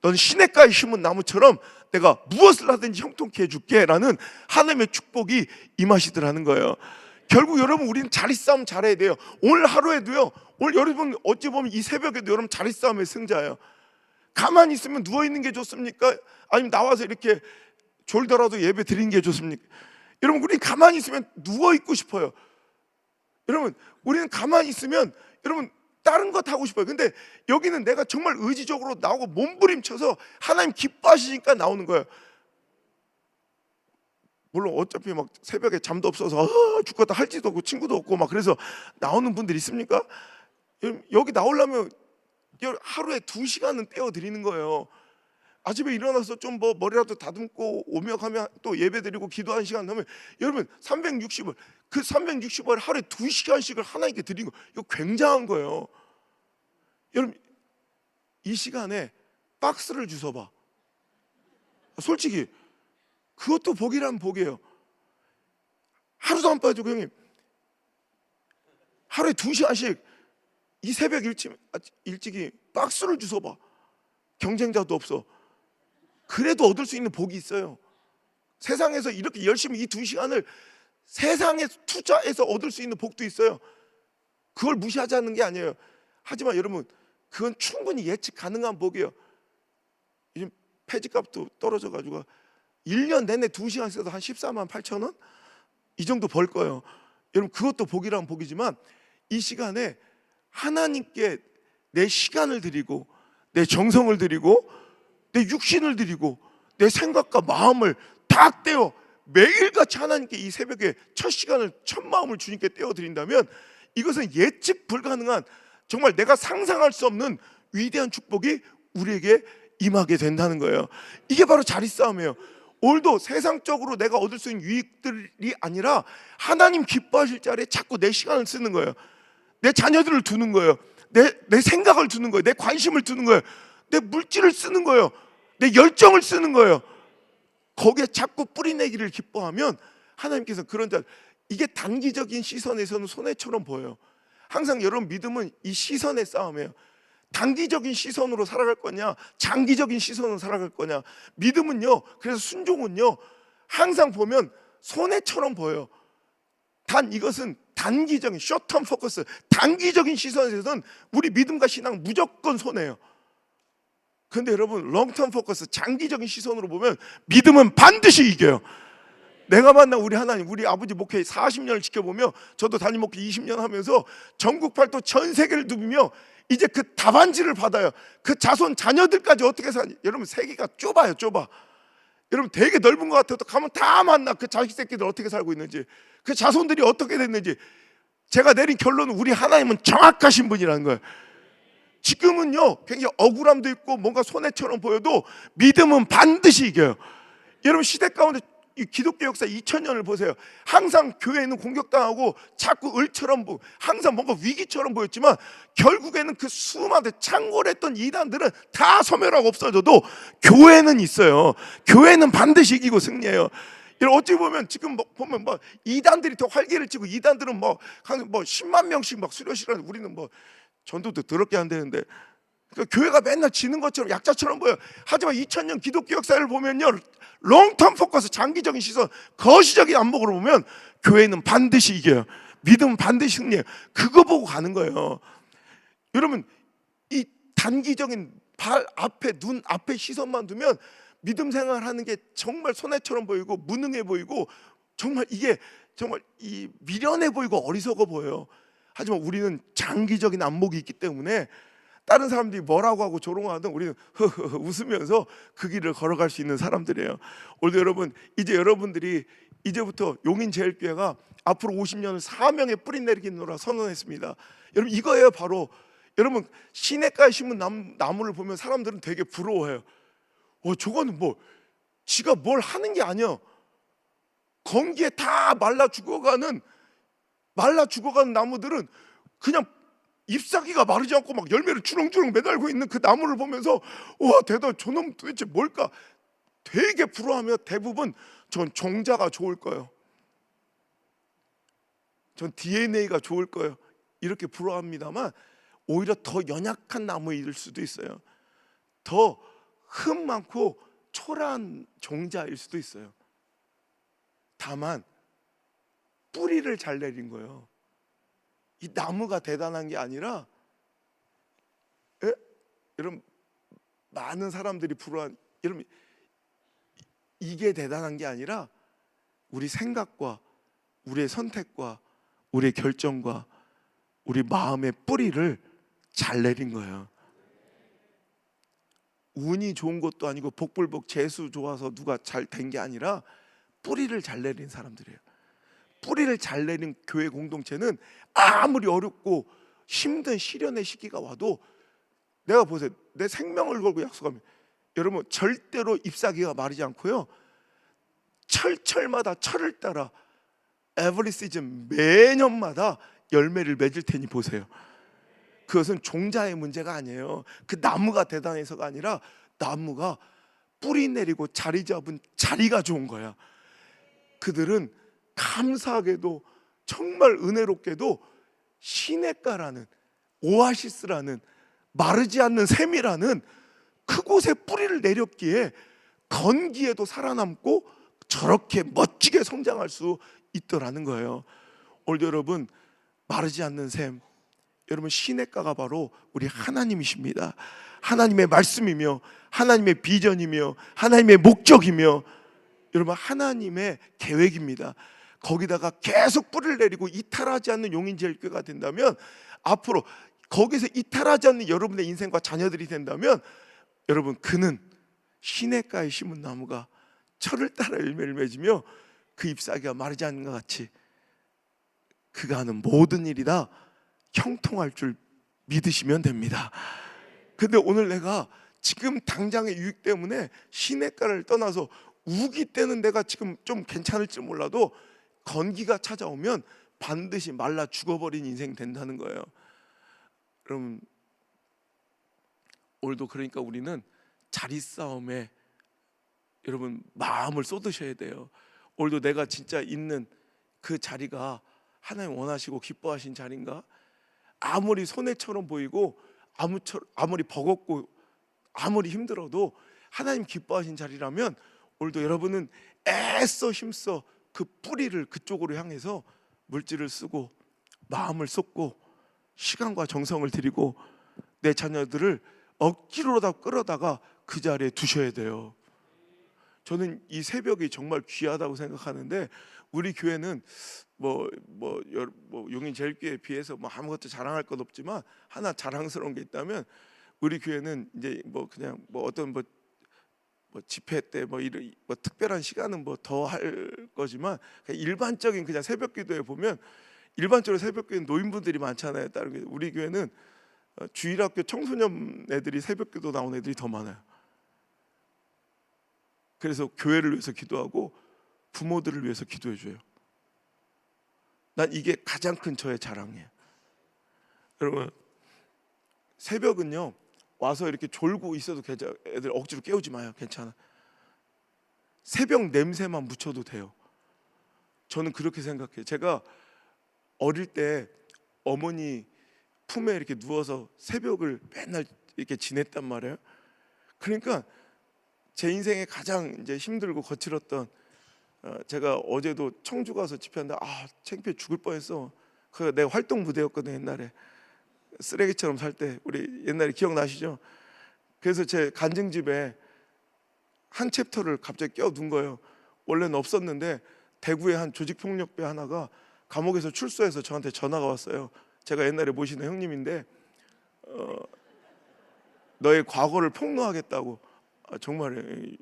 넌 시냇가에 심은 나무처럼 내가 무엇을 하든지 형통케 해줄게 라는 하나님의 축복이 임하시더라는 거예요. 결국 여러분, 우리는 자리 싸움 잘해야 돼요. 오늘 하루에도요, 오늘 여러분 어찌 보면 이 새벽에도 여러분 자리 싸움의 승자예요. 가만히 있으면 누워 있는 게 좋습니까? 아니면 나와서 이렇게 졸더라도 예배 드리는 게 좋습니까? 여러분, 우리 가만히 있으면 누워 있고 싶어요. 여러분, 우리는 가만히 있으면 여러분 다른 것 하고 싶어요. 근데 여기는 내가 정말 의지적으로 나오고 몸부림쳐서 하나님 기뻐하시니까 나오는 거예요. 물론 어차피 막 새벽에 잠도 없어서 죽겠다 할지도 없고 친구도 없고 막 그래서 나오는 분들 있습니까? 여기 나오려면 하루에 2시간은 떼어 드리는 거예요. 아침에 일어나서 좀 뭐 머리라도 다듬고 오며 가며 또 예배 드리고 기도하는 시간 나면 여러분 360을 그 360을 하루에 2시간씩을 하나님께 드리는 거, 이거 굉장한 거예요. 여러분, 이 시간에 박스를 주워봐. 솔직히 그것도 복이란 복이에요. 하루도 안 빠지고 형님 하루에 2시간씩 이 새벽 일찍이 박스를 주워봐. 경쟁자도 없어. 그래도 얻을 수 있는 복이 있어요. 세상에서 이렇게 열심히 이 2시간을 세상에 투자해서 얻을 수 있는 복도 있어요. 그걸 무시하자는 게 아니에요. 하지만 여러분, 그건 충분히 예측 가능한 복이에요. 요즘 폐지값도 떨어져가지고 1년 내내 2시간 써도 한 14만 8천 원? 이 정도 벌 거예요. 여러분, 그것도 복이란 복이지만 이 시간에 하나님께 내 시간을 드리고 내 정성을 드리고 내 육신을 드리고 내 생각과 마음을 다 떼어 매일같이 하나님께 이 새벽에 첫 시간을 첫 마음을 주님께 떼어 드린다면 이것은 예측 불가능한 정말 내가 상상할 수 없는 위대한 축복이 우리에게 임하게 된다는 거예요. 이게 바로 자리 싸움이에요. 오늘도 세상적으로 내가 얻을 수 있는 유익들이 아니라 하나님 기뻐하실 자리에 자꾸 내 시간을 쓰는 거예요. 내 자녀들을 두는 거예요. 내 생각을 두는 거예요. 내 관심을 두는 거예요. 내 물질을 쓰는 거예요. 내 열정을 쓰는 거예요. 거기에 자꾸 뿌리내기를 기뻐하면 하나님께서 그런 자, 이게 단기적인 시선에서는 손해처럼 보여요. 항상 여러분 믿음은 이 시선의 싸움이에요. 단기적인 시선으로 살아갈 거냐, 장기적인 시선으로 살아갈 거냐. 믿음은요, 그래서 순종은요, 항상 보면 손해처럼 보여요. 단 이것은 단기적인 숏텀 포커스, 단기적인 시선에서는 우리 믿음과 신앙 무조건 손해예요. 그런데 여러분, 롱텀 포커스, 장기적인 시선으로 보면 믿음은 반드시 이겨요. 내가 만난 우리 하나님, 우리 아버지 목회 40년을 지켜보며 저도 담임 목회 20년 하면서 전국 팔도 전 세계를 누비며 이제 그 답안지를 받아요. 그 자손 자녀들까지 어떻게 사니? 여러분, 세계가 좁아요, 좁아. 여러분, 되게 넓은 것 같아도 가면 다 만나. 그 자식 새끼들 어떻게 살고 있는지, 그 자손들이 어떻게 됐는지. 제가 내린 결론은 우리 하나님은 정확하신 분이라는 거예요. 지금은요 굉장히 억울함도 있고 뭔가 손해처럼 보여도 믿음은 반드시 이겨요. 여러분, 시대 가운데 이 기독교 역사 2000년을 보세요. 항상 교회는 공격당하고 자꾸 을처럼 보고 항상 뭔가 위기처럼 보였지만 결국에는 그 수많은 창궐했던 이단들은 다 소멸하고 없어져도 교회는 있어요. 교회는 반드시 이기고 승리해요. 어찌 보면 지금 보면 뭐 이단들이 더 활개를 치고 이단들은 뭐 10만 명씩 막 수료시라는, 우리는 뭐 전도도 더럽게 안 되는데 그러니까 교회가 맨날 지는 것처럼 약자처럼 보여. 하지만 2000년 기독교 역사를 보면요, 롱텀 포커스, 장기적인 시선, 거시적인 안목으로 보면 교회는 반드시 이겨요. 믿음은 반드시 승리해요. 그거 보고 가는 거예요. 여러분, 이 단기적인 발 앞에, 눈 앞에 시선만 두면 믿음 생활하는 게 정말 손해처럼 보이고 무능해 보이고 정말 이게 정말 이 미련해 보이고 어리석어 보여요. 하지만 우리는 장기적인 안목이 있기 때문에 다른 사람들이 뭐라고 하고 조롱하든 우리는 웃으면서 그 길을 걸어갈 수 있는 사람들이에요. 오늘도 여러분, 이제 여러분들이 이제부터 용인제일교회가 앞으로 50년을 사명에 뿌리 내리기노라 선언했습니다. 여러분, 이거예요. 바로 여러분, 시냇가에 심은 나무를 보면 사람들은 되게 부러워해요. 저거는 뭐 지가 뭘 하는 게 아니야. 건기에 다 말라 죽어가는 나무들은 그냥 잎사귀가 마르지 않고 막 열매를 주렁주렁 매달고 있는 그 나무를 보면서 와, 대단, 저놈 도대체 뭘까? 되게 부러워하며 대부분 전 종자가 좋을 거예요. 전 DNA가 좋을 거예요. 이렇게 부러워합니다만 오히려 더 연약한 나무일 수도 있어요. 더 흠 많고 초라한 종자일 수도 있어요. 다만 뿌리를 잘 내린 거예요. 이 나무가 대단한 게 아니라, 예? 여러분, 많은 사람들이 불우한, 여러분, 이게 대단한 게 아니라 우리 생각과 우리의 선택과 우리의 결정과 우리 마음의 뿌리를 잘 내린 거예요. 운이 좋은 것도 아니고 복불복 재수 좋아서 누가 잘 된 게 아니라 뿌리를 잘 내린 사람들이에요. 뿌리를 잘 내린 교회 공동체는 아무리 어렵고 힘든 시련의 시기가 와도, 내가 보세요, 내 생명을 걸고 약속합니다. 여러분, 절대로 잎사귀가 마르지 않고요, 철철마다 철을 따라 every season, 매년마다 열매를 맺을 테니 보세요. 그것은 종자의 문제가 아니에요. 그 나무가 대단해서가 아니라 나무가 뿌리 내리고 자리 잡은 자리가 좋은 거야. 그들은 감사하게도 정말 은혜롭게도 시냇가라는, 오아시스라는, 마르지 않는 샘이라는 그곳에 뿌리를 내렸기에 건기에도 살아남고 저렇게 멋지게 성장할 수 있더라는 거예요. 오늘 여러분, 마르지 않는 샘, 여러분, 시냇가가 바로 우리 하나님이십니다. 하나님의 말씀이며 하나님의 비전이며 하나님의 목적이며 여러분, 하나님의 계획입니다. 거기다가 계속 뿌리를 내리고 이탈하지 않는 용인제일교회가 된다면, 앞으로 거기서 이탈하지 않는 여러분의 인생과 자녀들이 된다면, 여러분, 그는 시냇가에 심은 나무가 철을 따라 열매를 맺으며 그 잎사귀가 마르지 않는 것 같이 그가 하는 모든 일이 다 형통할 줄 믿으시면 됩니다. 근데 오늘 내가 지금 당장의 유익 때문에 시냇가를 떠나서 우기 때는 내가 지금 좀 괜찮을지 몰라도 건기가 찾아오면 반드시 말라 죽어버린 인생 된다는 거예요. 여러분, 오늘도 그러니까 우리는 자리 싸움에 여러분 마음을 쏟으셔야 돼요. 오늘도 내가 진짜 있는 그 자리가 하나님 원하시고 기뻐하신 자리인가? 아무리 손해처럼 보이고 아무리 버겁고 아무리 힘들어도 하나님 기뻐하신 자리라면, 오늘도 여러분은 애써 힘써 그 뿌리를 그쪽으로 향해서 물질을 쓰고 마음을 쏟고 시간과 정성을 들이고 내 자녀들을 억지로라도 끌어다가 그 자리에 두셔야 돼요. 저는 이 새벽이 정말 귀하다고 생각하는데, 우리 교회는 용인제일교회에 비해서 아무것도 자랑할 것 없지만 하나 자랑스러운 게 있다면, 우리 교회는 이제 그냥 어떤 집회 때 이런 특별한 시간은 더 할 거지만, 그냥 일반적인 그냥 새벽기도에 보면, 일반적으로 새벽기도는 노인분들이 많잖아요. 다른 게 우리 교회는 주일학교 청소년 애들이 새벽기도 나온 애들이 더 많아요. 그래서 교회를 위해서 기도하고 부모들을 위해서 기도해줘요. 난 이게 가장 큰 저의 자랑이에요. 여러분, 새벽은요, 와서 이렇게 졸고 있어도 애들 억지로 깨우지 마요. 괜찮아. 새벽 냄새만 묻혀도 돼요. 저는 그렇게 생각해요. 제가 어릴 때 어머니 품에 이렇게 누워서 새벽을 맨날 이렇게 지냈단 말이에요. 그러니까 제 인생에 가장 이제 힘들고 거칠었던, 제가 어제도 청주 가서 집회하는데 창피해 죽을 뻔했어. 그게 내 활동 무대였거든. 옛날에 쓰레기처럼 살 때, 우리 옛날에 기억나시죠? 그래서 제 간증집에 한 챕터를 갑자기 껴둔 거예요. 원래는 없었는데 대구의 한 조직폭력배 하나가 감옥에서 출소해서 저한테 전화가 왔어요. 제가 옛날에 모시는 형님인데 너의 과거를 폭로하겠다고. 정말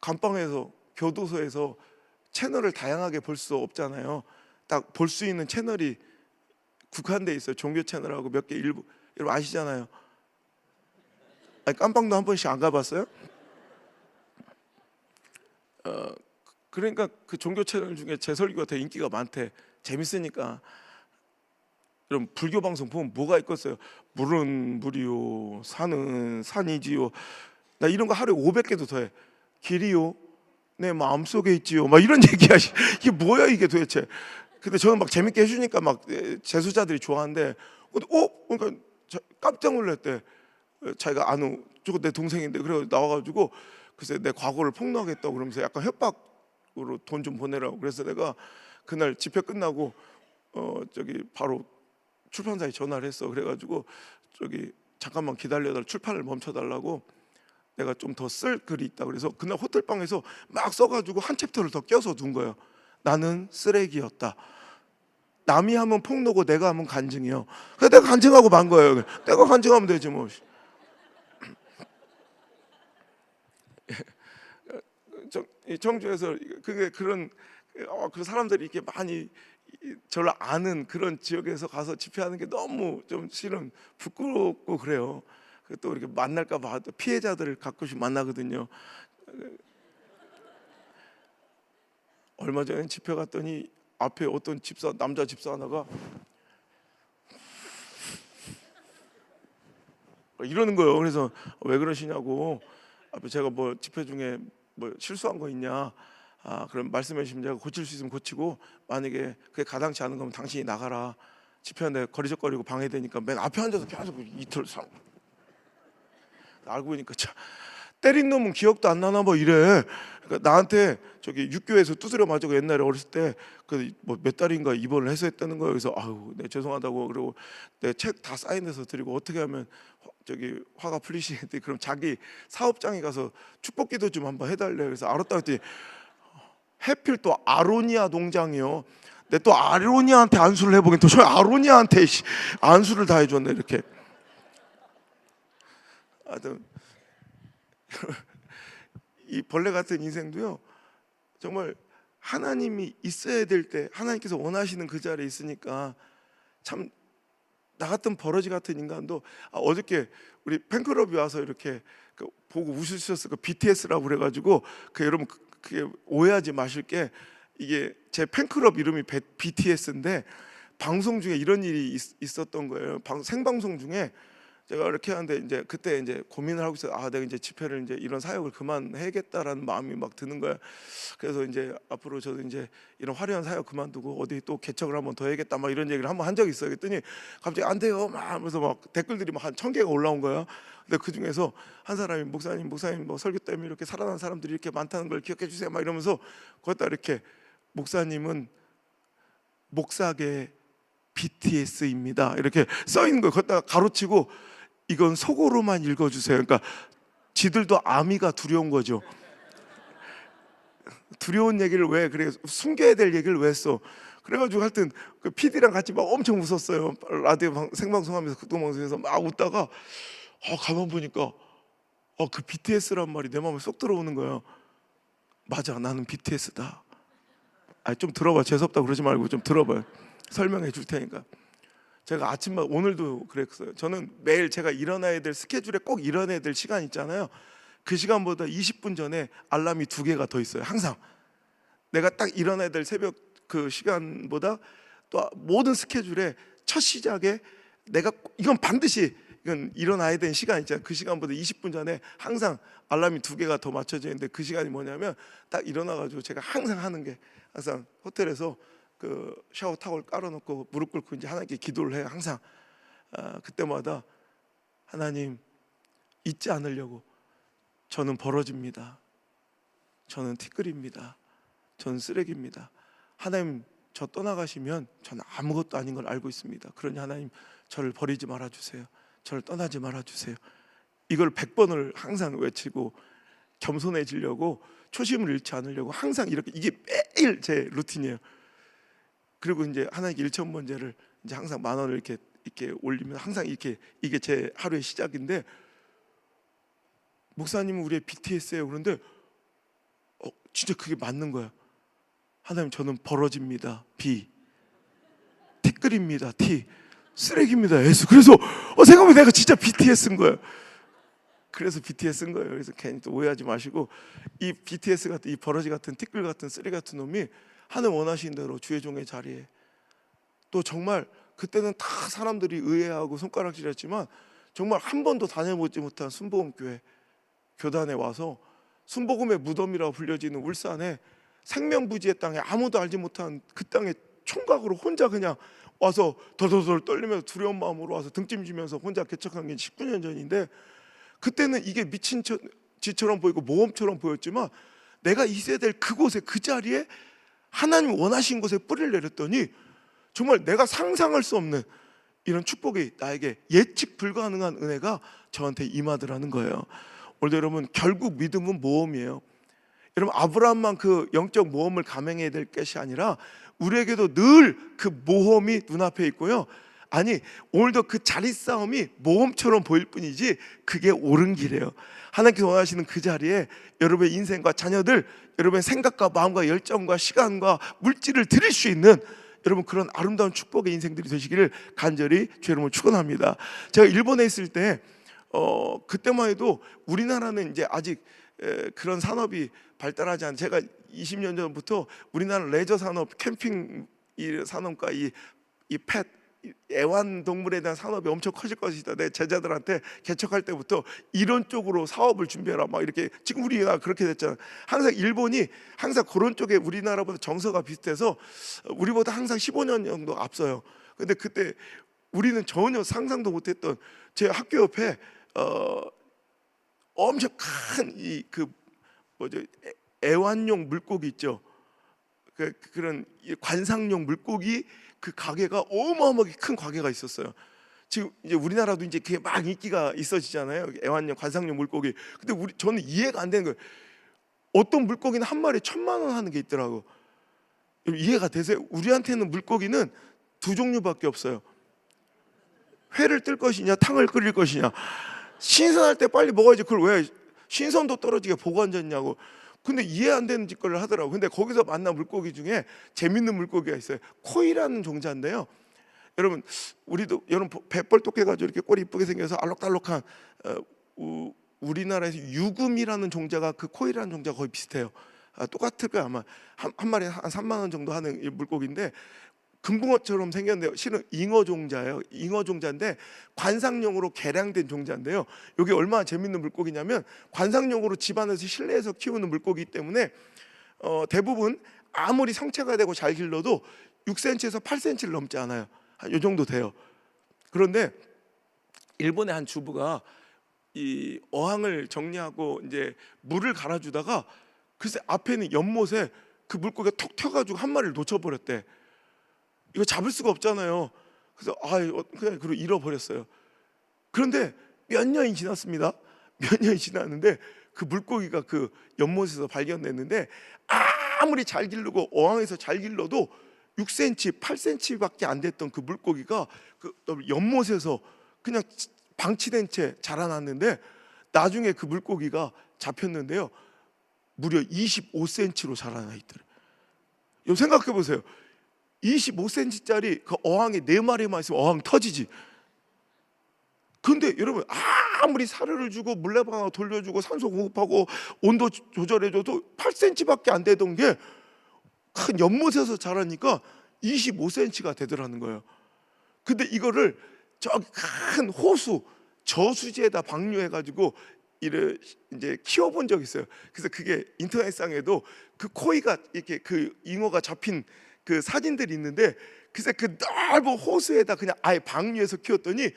감방에서, 교도소에서 채널을 다양하게 볼 수 없잖아요. 딱 볼 수 있는 채널이 국한돼 있어요. 종교 채널하고 몇 개, 일부 여러분 아시잖아요. 깜빵도 한 번씩 안 가봤어요? 그러니까 그 종교 채널 중에 제 설교가 더 인기가 많대. 재밌으니까. 여러분, 불교 방송 보면 뭐가 있겠어요? 물은 물이요, 산은 산이지요. 나 이런 거 하루에 500개도 더해. 길이요, 내 마음속에 있지요. 이런 얘기하시. 이게 뭐야 이게 도대체? 근데 저는 재밌게 해주니까 재수자들이 좋아하는데, 근데 그러니까 깜짝 놀랐대. 자기가 아는, 저거 내 동생인데, 그래 나와가지고 글쎄 내 과거를 폭로하겠다고 그러면서 약간 협박으로 돈 좀 보내라고. 그래서 내가 그날 집회 끝나고 저기 바로 출판사에 전화를 했어. 그래가지고 저기 잠깐만 기다려달라, 출판을 멈춰달라고, 내가 좀 더 쓸 글이 있다. 그래서 그날 호텔방에서 막 써가지고 한 챕터를 더 껴서 둔 거예요. 나는 쓰레기였다. 남이 하면 폭로고 내가 하면 간증이요. 그래서 내가 간증하고 만 거예요. 내가 간증하면 되지 뭐. 청주에서 그게 그런 그 사람들이 이렇게 많이 저를 아는 그런 지역에서 가서 집회하는 게 너무 좀 실은 부끄럽고 그래요. 또 이렇게 만날까 봐 피해자들을 가끔씩 만나거든요. 얼마 전에 집회 갔더니 앞에 어떤 남자 집사 하나가 이러는 거예요. 그래서 왜 그러시냐고, 앞에 제가 뭐 집회 중에 뭐 실수한 거 있냐, 그럼 말씀해 주시면 제가 고칠 수 있으면 고치고, 만약에 그게 가당치 않은 거면 당신이 나가라, 집회하는데 거리적거리고 방해되니까. 맨 앞에 앉아서 계속 이틀 알고 보니까 참, 때린 놈은 기억도 안 나나 뭐 이래. 그러니까 나한테 저기 육교에서 두드려 맞고 옛날에 어렸을 때 그 뭐 몇 달인가 입원을 해서 했다는 거예요. 그래서 아유, 네 죄송하다고, 그리고 내 책 다 사인해서 드리고 어떻게 하면 저기 화가 풀리시는데, 그럼 자기 사업장에 가서 축복기도 좀 한번 해달래. 그래서 알았다 했더니 해필 또 아로니아 동장이요. 내 또 아로니아한테 안수를 해보긴 또 저 아로니아한테 안수를 다 해줬네 이렇게. 하여튼 이 벌레 같은 인생도요, 정말 하나님이 있어야 될 때 하나님께서 원하시는 그 자리에 있으니까, 참 나 같은 버러지 같은 인간도 어저께 우리 팬클럽이 와서 이렇게 보고 웃으셨을 거, BTS라고 그래가지고 여러분 그게 오해하지 마실 게, 이게 제 팬클럽 이름이 BTS인데 방송 중에 이런 일이 있었던 거예요. 생방송 중에 제가 이렇게 하는데 이제 그때 이제 고민을 하고 있어요. 내가 이제 집회를 이제 이런 사역을 그만해야겠다라는 마음이 막 드는 거야. 그래서 이제 앞으로 저도 이제 이런 화려한 사역 그만두고 어디 또 개척을 한번 더 해야겠다 막 이런 얘기를 한번 한 적이 있어요. 그랬더니 갑자기 안 돼요 막 하면서 막 댓글들이 막 한 1000개가 올라온 거야. 근데 그 중에서 한 사람이 목사님 뭐 설교 때문에 이렇게 살아난 사람들이 이렇게 많다는 걸 기억해 주세요 막 이러면서 거기다 이렇게 목사님은 목사계 BTS입니다 이렇게 써 있는 거예요. 거기다가 가로치고 이건 속어로만 읽어주세요. 그러니까 지들도 아미가 두려운 거죠. 두려운 얘기를 왜 그래, 숨겨야 될 얘기를 왜 써? 그래가지고 하여튼 그 PD랑 같이 막 엄청 웃었어요. 라디오 생방송하면서 극동방송에서 막 웃다가 가만 보니까 그 BTS란 말이 내 마음에 쏙 들어오는 거예요. 맞아, 나는 BTS다. 좀 들어봐. 재수없다 그러지 말고 좀 들어봐요. 설명해 줄 테니까. 제가 아침마다, 오늘도 그랬어요. 저는 매일 제가 일어나야 될 스케줄에 꼭 일어나야 될 시간 있잖아요. 그 시간보다 20분 전에 알람이 2개가 더 있어요. 항상 내가 딱 일어나야 될 새벽 그 시간보다 또 모든 스케줄에 첫 시작에 내가 이건 반드시 이건 일어나야 되는 시간 있잖아요. 그 시간보다 20분 전에 항상 알람이 2개가 더 맞춰져 있는데, 그 시간이 뭐냐면 딱 일어나가지고 제가 항상 하는 게, 항상 호텔에서 그 샤워 타월 깔아놓고 무릎 꿇고 이제 하나님께 기도를 해요. 항상 그때마다 하나님, 잊지 않으려고 저는 버러집니다. 저는 티끌입니다. 저는 쓰레기입니다. 하나님, 저 떠나가시면 저는 아무것도 아닌 걸 알고 있습니다. 그러니 하나님, 저를 버리지 말아주세요. 저를 떠나지 말아주세요. 이걸 100번을 항상 외치고 겸손해지려고, 초심을 잃지 않으려고 항상 이렇게, 이게 매일 제 루틴이에요. 그리고 이제 하나님께 1,000번째를 이제 항상 10,000원을 이렇게 올리면 항상 이게 제 하루의 시작인데, 목사님은 우리의 BTS예요. 그런데 진짜 그게 맞는 거야. 하나님, 저는 버러집니다. B. 티끌입니다. T. 쓰레기입니다. S. 그래서 생각해보면 내가 진짜 BTS인 거예요. 그래서 BTS인 거예요. 그래서 괜히 또 오해하지 마시고, 이 BTS 같은, 이 버러지 같은, 티끌 같은, 쓰레기 같은 놈이 하나님 원하신 대로 주의 종의 자리에, 또 정말 그때는 다 사람들이 의해하고 손가락질했지만 정말 한 번도 다녀보지 못한 순복음교회 교단에 와서, 순복음의 무덤이라고 불려지는 울산에 생명부지의 땅에 아무도 알지 못한 그 땅에 총각으로 혼자 그냥 와서 덜덜덜 떨리면서 두려운 마음으로 와서 등짐지면서 혼자 개척한 게 19년 전인데, 그때는 이게 미친 짓처럼 보이고 모험처럼 보였지만, 내가 있어야 될 그곳에, 그 자리에 하나님 원하신 곳에 뿌리를 내렸더니 정말 내가 상상할 수 없는 이런 축복이 나에게 예측 불가능한 은혜가 저한테 임하더라는 거예요. 오늘도 여러분, 결국 믿음은 모험이에요. 여러분, 아브라함만 그 영적 모험을 감행해야 될 것이 아니라 우리에게도 늘 그 모험이 눈앞에 있고요. 아니, 오늘도 그 자리싸움이 모험처럼 보일 뿐이지 그게 옳은 길이에요. 하나님께서 원하시는 그 자리에 여러분의 인생과 자녀들, 여러분의 생각과 마음과 열정과 시간과 물질을 드릴 수 있는 여러분 그런 아름다운 축복의 인생들이 되시기를 간절히 주 여러분을 축원합니다. 제가 일본에 있을 때 그때만 해도 우리나라는 이제 아직 그런 산업이 발달하지 않은, 제가 20년 전부터 우리나라 레저 산업, 캠핑 이 산업과 이 펫 애완동물에 대한 산업이 엄청 커질 것이다. 내 제자들한테 개척할 때부터 이런 쪽으로 사업을 준비해라 막 이렇게. 지금 우리가 그렇게 됐잖아. 항상 일본이 항상 그런 쪽에 우리나라보다 정서가 비슷해서 우리보다 항상 15년 정도 앞서요. 근데 그때 우리는 전혀 상상도 못했던, 제 학교 옆에 엄청 큰 그 뭐죠, 애완용 물고기 있죠. 그런 관상용 물고기 그 가게가 어마어마하게 큰 가게가 있었어요. 지금 이제 우리나라도 이제 그게 막 인기가 있어지잖아요. 애완용 관상용 물고기. 근데 저는 이해가 안 되는 거예요. 어떤 물고기는 한 마리에 1,000만 원 하는 게 있더라고. 이해가 되세요? 우리한테는 물고기는 두 종류밖에 없어요. 회를 뜰 것이냐, 탕을 끓일 것이냐. 신선할 때 빨리 먹어야지. 그걸 왜 신선도 떨어지게 보관졌냐고. 근데 이해 안 되는 짓거리를 하더라고. 근데 거기서 만난 물고기 중에 재밌는 물고기가 있어요. 코이라는 종자인데요. 여러분, 우리도 여러분 배뻘 똑해가지고 이렇게 꼬리 이쁘게 생겨서 알록달록한 우리나라에서 유금이라는 종자가 그 코이라는 종자가 거의 비슷해요. 똑같을 거야 아마. 한 마리에 한 3만 원 정도 하는 이 물고기인데 금붕어처럼 생겼는데 실은 잉어 종자예요. 잉어 종자인데 관상용으로 개량된 종자인데요. 이게 얼마나 재밌는 물고기냐면 관상용으로 집안에서 실내에서 키우는 물고기이기 때문에 대부분 아무리 성체가 되고 잘 길러도 6cm에서 8cm를 넘지 않아요. 한 이 정도 돼요. 그런데 일본의 한 주부가 이 어항을 정리하고 이제 물을 갈아주다가 글쎄 앞에 있는 연못에 그 물고기가 톡 튀어가지고 한 마리를 놓쳐버렸대. 이거 잡을 수가 없잖아요. 그래서 그냥 그걸 잃어버렸어요. 그런데 몇 년이 지났습니다. 몇 년이 지났는데 그 물고기가 그 연못에서 발견됐는데 아무리 잘 기르고 어항에서 잘 길러도 6cm, 8cm밖에 안 됐던 그 물고기가 그 연못에서 그냥 방치된 채 자라났는데 나중에 그 물고기가 잡혔는데요. 무려 25cm로 자라나 있더래요. 생각해 보세요. 25cm짜리 그 어항에 4마리만 있으면 어항 터지지. 근데 여러분 아무리 사료를 주고 물레방아 돌려주고 산소 공급하고 온도 조절해줘도 8cm밖에 안 되던 게 큰 연못에서 자라니까 25cm가 되더라는 거예요. 근데 이거를 저기 큰 호수 저수지에다 방류해가지고 이제 키워본 적이 있어요. 그래서 그게 인터넷상에도 그 코이가 이렇게 그 잉어가 잡힌 그 사진들이 있는데, 글쎄 그 넓은 호수에다 그냥 아예 방류해서 키웠더니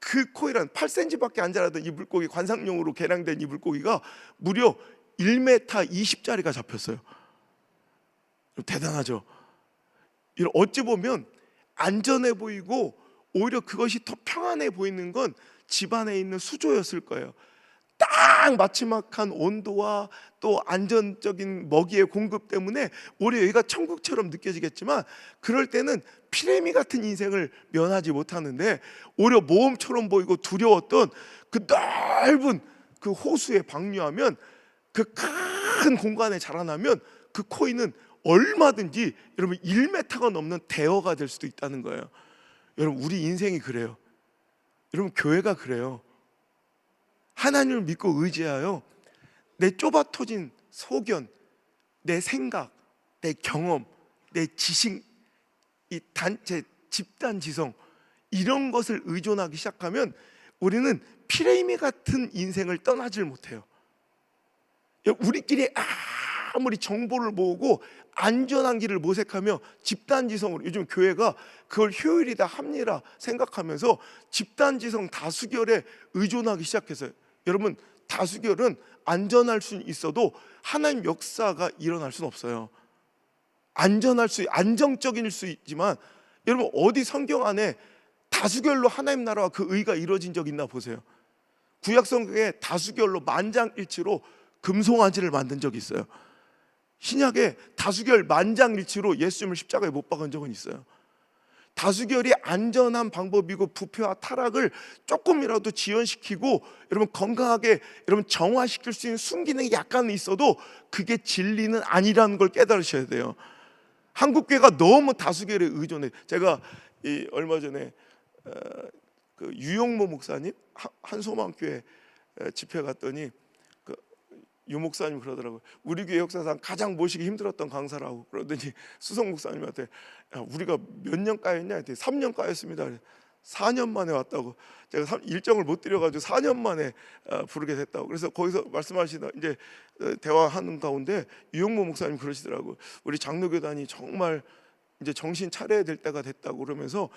그 코이란 8cm밖에 안 자라던 이 물고기, 관상용으로 개량된 이 물고기가 무려 1m 20짜리가 잡혔어요. 대단하죠. 어찌 보면 안전해 보이고 오히려 그것이 더 평안해 보이는 건 집안에 있는 수조였을 거예요. 딱 마지막한 온도와 또 안전적인 먹이의 공급 때문에 오히려 여기가 천국처럼 느껴지겠지만, 그럴 때는 피레미 같은 인생을 면하지 못하는데 오히려 모험처럼 보이고 두려웠던 그 넓은 그 호수에 방류하면, 그 큰 공간에 자라나면 그 코이는 얼마든지 여러분 1m가 넘는 대어가 될 수도 있다는 거예요. 여러분, 우리 인생이 그래요. 여러분, 교회가 그래요. 하나님을 믿고 의지하여 내 좁아 터진 소견, 내 생각, 내 경험, 내 지식, 이 단체, 집단 지성, 이런 것을 의존하기 시작하면 우리는 피레미 같은 인생을 떠나질 못해요. 우리끼리 아무리 정보를 모으고 안전한 길을 모색하며 집단지성으로, 요즘 교회가 그걸 효율이다 합리라 생각하면서 집단지성 다수결에 의존하기 시작했어요. 여러분, 다수결은 안전할 수 있어도 하나님 역사가 일어날 수는 없어요. 안정적일 수 있지만 여러분 어디 성경 안에 다수결로 하나님 나라와 그 의가 이루어진 적 있나 보세요. 구약 성경에 다수결로 만장일치로 금송아지를 만든 적이 있어요. 신약에 다수결 만장일치로 예수님을 십자가에 못 박은 적은 있어요. 다수결이 안전한 방법이고 부패와 타락을 조금이라도 지연시키고 여러분 건강하게 여러분 정화시킬 수 있는 순기능이 약간 있어도 그게 진리는 아니라는 걸 깨달으셔야 돼요. 한국교회가 너무 다수결에 의존해. 제가 얼마 전에 그 유용모 목사님 한소망교회 집회 갔더니 그 유 목사님 그러더라고요. 우리 교회 역사상 가장 모시기 힘들었던 강사라고. 그러더니 수석 목사님한테 야, 우리가 몇 년 까였냐? 3년 까였습니다. 4년 만에 왔다고. 제가 일정을 못 드려가지고 4년 만에 부르게 됐다고. 그래서 거기서 말씀하시다 이제 대화하는 가운데 유용모 목사님 그러시더라고요. 우리 장로교단이 정말 이제 정신 차려야 될 때가 됐다고 그러면서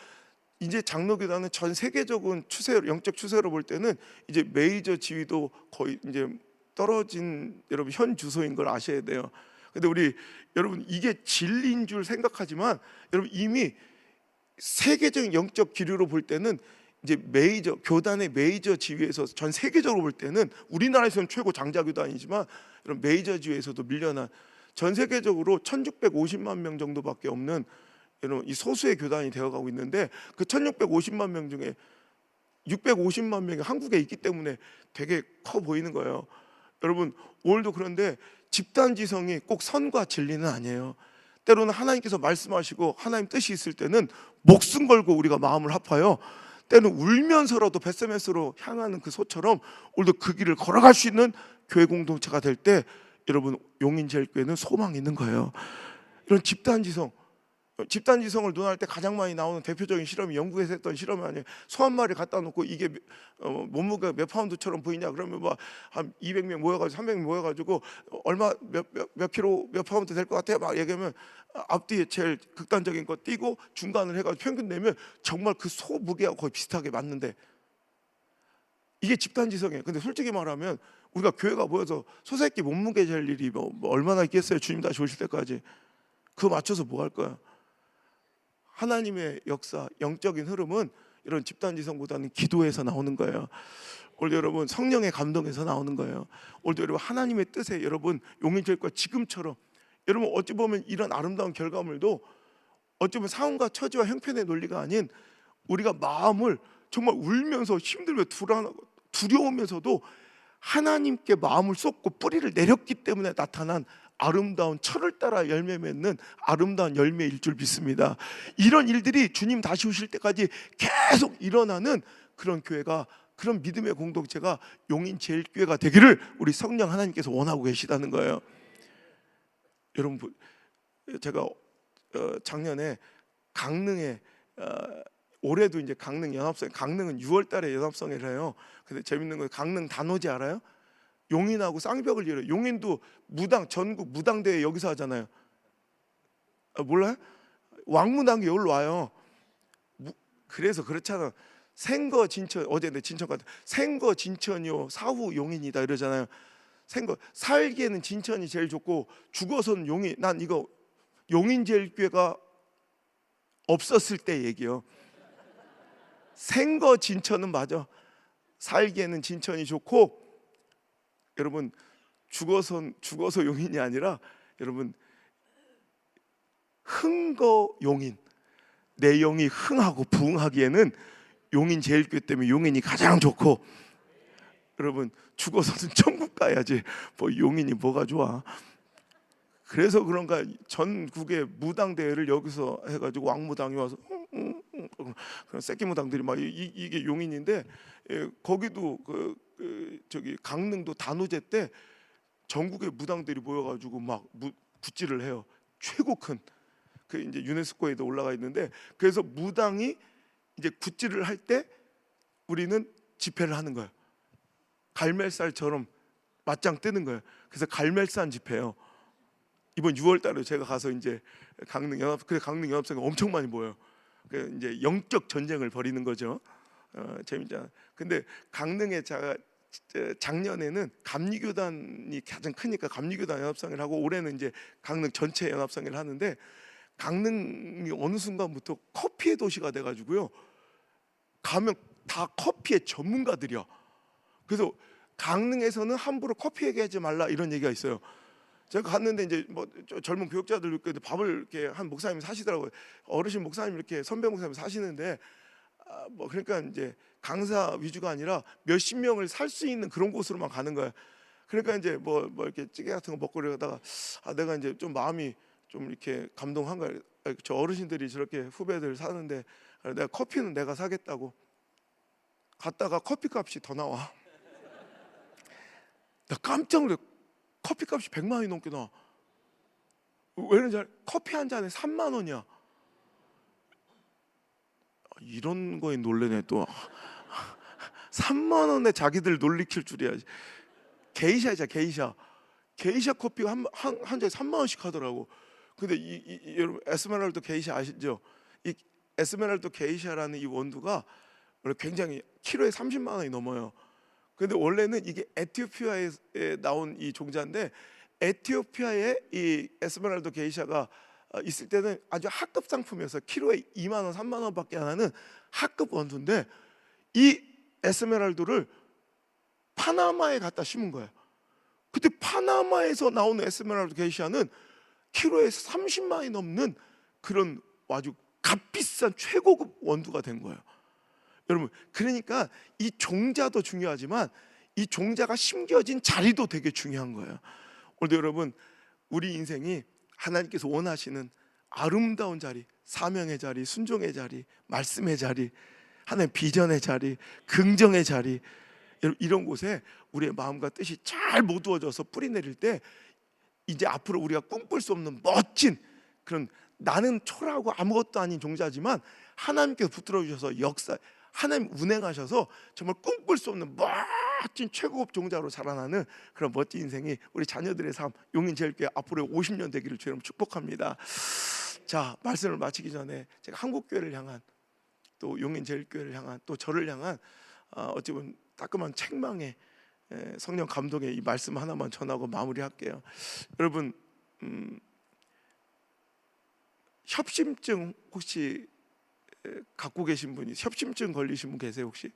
이제 장로교단은 전 세계적인 추세, 영적 추세로 볼 때는 이제 메이저 지위도 거의 이제 떨어진 여러분 현 주소인 걸 아셔야 돼요. 근데 우리 여러분 이게 진리인 줄 생각하지만 여러분 이미 세계적인 영적 기류로 볼 때는 이제 메이저 교단의 메이저 지위에서 전 세계적으로 볼 때는 우리나라에서는 최고 장자교단이지만 여러분 메이저 지위에서도 밀려난 전 세계적으로 1650만 명 정도밖에 없는 여러분 이 소수의 교단이 되어가고 있는데 그 1650만 명 중에 650만 명이 한국에 있기 때문에 되게 커 보이는 거예요. 여러분 오늘도 그런데 집단지성이 꼭 선과 진리는 아니에요. 때로는 하나님께서 말씀하시고 하나님 뜻이 있을 때는 목숨 걸고 우리가 마음을 합하여 때는 울면서라도 벳세메스로 향하는 그 소처럼 오늘도 그 길을 걸어갈 수 있는 교회 공동체가 될 때 여러분 용인제일교회는 소망이 있는 거예요. 이런 집단지성을 논할 때 가장 많이 나오는 대표적인 실험이 영국에서 했던 실험이 아니에요. 소 한 마리 갖다 놓고 이게 몸무게가 몇 파운드처럼 보이냐 그러면 막 한 200명 모여가지고 300명 모여가지고 얼마 몇 킬로 몇 파운드 될 것 같아요 막 얘기하면 앞뒤에 제일 극단적인 거 띄고 중간을 해가지고 평균 내면 정말 그 소 무게하고 거의 비슷하게 맞는데 이게 집단지성이에요. 근데 솔직히 말하면 우리가 교회가 모여서 소새끼 몸무게 잴 일이 뭐 얼마나 있겠어요. 주님 다시 오실 때까지. 그거 맞춰서 뭐 할 거야. 하나님의 역사, 영적인 흐름은 이런 집단지성보다는 기도에서 나오는 거예요. 오늘 여러분 성령의 감동에서 나오는 거예요. 오늘도 여러분 하나님의 뜻에 여러분 용인절과 지금처럼 여러분 어찌 보면 이런 아름다운 결과물도 어찌 보면 상황과 처지와 형편의 논리가 아닌 우리가 마음을 정말 울면서 힘들며 두려우면서도 하나님께 마음을 쏟고 뿌리를 내렸기 때문에 나타난 아름다운 철을 따라 열매 맺는 아름다운 열매일 줄 믿습니다. 이런 일들이 주님 다시 오실 때까지 계속 일어나는 그런 교회가, 그런 믿음의 공동체가 용인제일교회가 되기를 우리 성령 하나님께서 원하고 계시다는 거예요. 여러분 제가 작년에 강릉에 올해도 이제 강릉 연합성, 강릉은 6월달에 연합성회를 해요. 근데 재밌는 거예요. 강릉 단오지 알아요? 용인하고 쌍벽을 이뤄요. 용인도 무당 전국 무당대회 여기서 하잖아요. 몰라요? 왕무당이 여기로 와요. 그래서 그렇잖아. 생거 진천, 어제 내 진천 갔다. 생거 진천이요 사후 용인이다 이러잖아요. 생거 살기에는 진천이 제일 좋고 죽어서는 용인. 난 이거 용인제일교회가 없었을 때 얘기요. 생거 진천은 맞아. 살기에는 진천이 좋고 여러분 죽어서 용인이 아니라 여러분 흥거 용인. 내 영이 흥하고 부흥하기에는 용인제일교회 때문에 용인이 가장 좋고 여러분 죽어서는 천국 가야지 뭐 용인이 뭐가 좋아. 그래서 그런가 전국의 무당 대회를 여기서 해가지고 왕무당이 와서 그런 새끼 무당들이 막 이게 용인인데 거기도 저기 강릉도 단오제 때 전국의 무당들이 모여가지고 막 굿즈를 해요. 최고 큰 그 이제 유네스코에도 올라가 있는데 그래서 무당이 이제 굿즈를 할 때 우리는 집회를 하는 거예요. 갈멜살처럼 맞짱 뜨는 거예요. 그래서 갈멜산 집회예요. 이번 6월달에 제가 가서 이제 강릉 연합성에 엄청 많이 모여요. 그 이제 영적 전쟁을 벌이는 거죠. 재밌잖아. 근데 강릉에 작년에는 감리교단이 가장 크니까 감리교단 연합성회를 하고 올해는 이제 강릉 전체 연합성회를 하는데 강릉이 어느 순간부터 커피의 도시가 돼가지고요. 가면 다 커피의 전문가들이야. 그래서 강릉에서는 함부로 커피 얘기하지 말라 이런 얘기가 있어요. 제가 갔는데 이제 뭐 젊은 교육자들 이렇게 밥을 이렇게 한 목사님이 사시더라고요. 어르신 목사님 이렇게 선배 목사님 사시는데 뭐 그러니까 이제 강사 위주가 아니라 몇십 명을 살 수 있는 그런 곳으로만 가는 거예요. 그러니까 이제 뭐 이렇게 찌개 같은 거 먹고 그러다가 내가 이제 좀 마음이 좀 이렇게 감동한 거예요. 저 어르신들이 저렇게 후배들 사는데 내가 커피는 내가 사겠다고 갔다가 커피값이 더 나와. 나 깜짝 놀래. 커피값이 100만 원이 넘게 나와. 왜 그런지 알아? 커피 한 잔에 3만 원이야. 이런 거에 놀래네 또. 3만 원에 자기들 놀리킬 줄이야. 게이샤이자 게이샤. 게이샤 커피가 한 잔에 3만 원씩 하더라고. 근데 여러분 에스메랄드 게이샤 아시죠? 이 에스메랄드 게이샤라는 이 원두가 굉장히 키로에 30만 원이 넘어요. 근데 원래는 이게 에티오피아에 나온 이 종자인데 에티오피아에 이 에스메랄드 게이샤가 있을 때는 아주 하급 상품이어서 키로에 2만 원, 3만 원밖에 안 하는 하급 원두인데 이 에스메랄드를 파나마에 갖다 심은 거예요. 그때 파나마에서 나오는 에스메랄드 게이샤는 키로에 30만 원이 넘는 그런 아주 값비싼 최고급 원두가 된 거예요. 여러분, 그러니까 이 종자도 중요하지만 이 종자가 심겨진 자리도 되게 중요한 거예요. 오늘도 여러분, 우리 인생이 하나님께서 원하시는 아름다운 자리, 사명의 자리, 순종의 자리, 말씀의 자리, 하나님의 비전의 자리, 긍정의 자리, 이런 곳에 우리의 마음과 뜻이 잘 모두어져서 뿌리 내릴 때 이제 앞으로 우리가 꿈꿀 수 없는 멋진 그런, 나는 초라하고 아무것도 아닌 종자지만 하나님께서 붙들어 주셔서 역사, 하나님 운행하셔서 정말 꿈꿀 수 없는 멋진 최고급 종자로 자라나는 그런 멋진 인생이 우리 자녀들의 삶, 용인제일교회 앞으로 50년 되기를 주님 축복합니다. 자, 말씀을 마치기 전에 제가 한국교회를 향한, 또 용인제일교회를 향한, 또 저를 향한 어찌 보면 따끔한 책망의 성령 감동의 이 말씀 하나만 전하고 마무리할게요. 여러분, 협심증 혹시 갖고 계신 분이, 협심증 걸리신 분 계세요 혹시?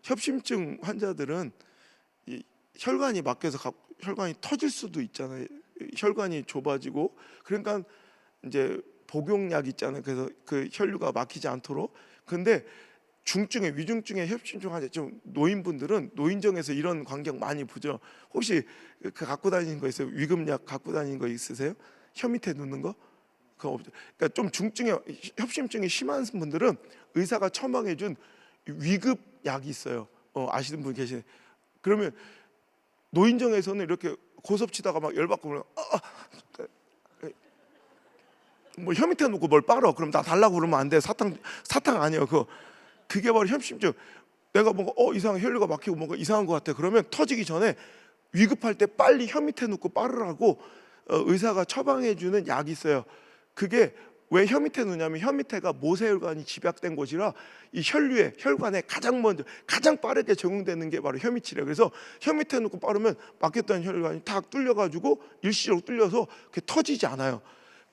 협심증 환자들은 이 혈관이 막혀서 혈관이 터질 수도 있잖아요. 혈관이 좁아지고, 그러니까 이제 복용약 있잖아요. 그래서 그 혈류가 막히지 않도록. 근데 중증에, 위중증에 협심증 환자, 좀 노인분들은 노인정에서 이런 광경 많이 보죠. 혹시 그 갖고 다니는 거 있어요? 위급약 갖고 다니는 거 있으세요? 혀 밑에 넣는 거? 그거 없죠. 그러니까 좀 중증에 협심증이 심한 분들은 의사가 처방해준 위급 약이 있어요. 아시는 분 계시네. 그러면 노인정에서는 이렇게 고섭치다가 막 열받고 그러면 뭐 혀 밑에 놓고 뭘 빨어? 그럼 나 달라고 그러면 안 돼. 사탕 아니에요. 그게 바로 협심증. 내가 뭔가 이상한 혈류가 막히고 뭔가 이상한 것 같아. 그러면 터지기 전에 위급할 때 빨리 혀 밑에 놓고 빠르라고 의사가 처방해주는 약이 있어요. 그게 왜 혀 밑에 놓냐면 혀 밑에가 모세혈관이 집약된 곳이라 이 혈관에 가장 빠르게 적용되는 게 바로 혀 밑이래요. 그래서 혀 밑에 놓고 빠르면 막혔던 혈관이 탁 뚫려가지고 일시적으로 뚫려서 그게 터지지 않아요.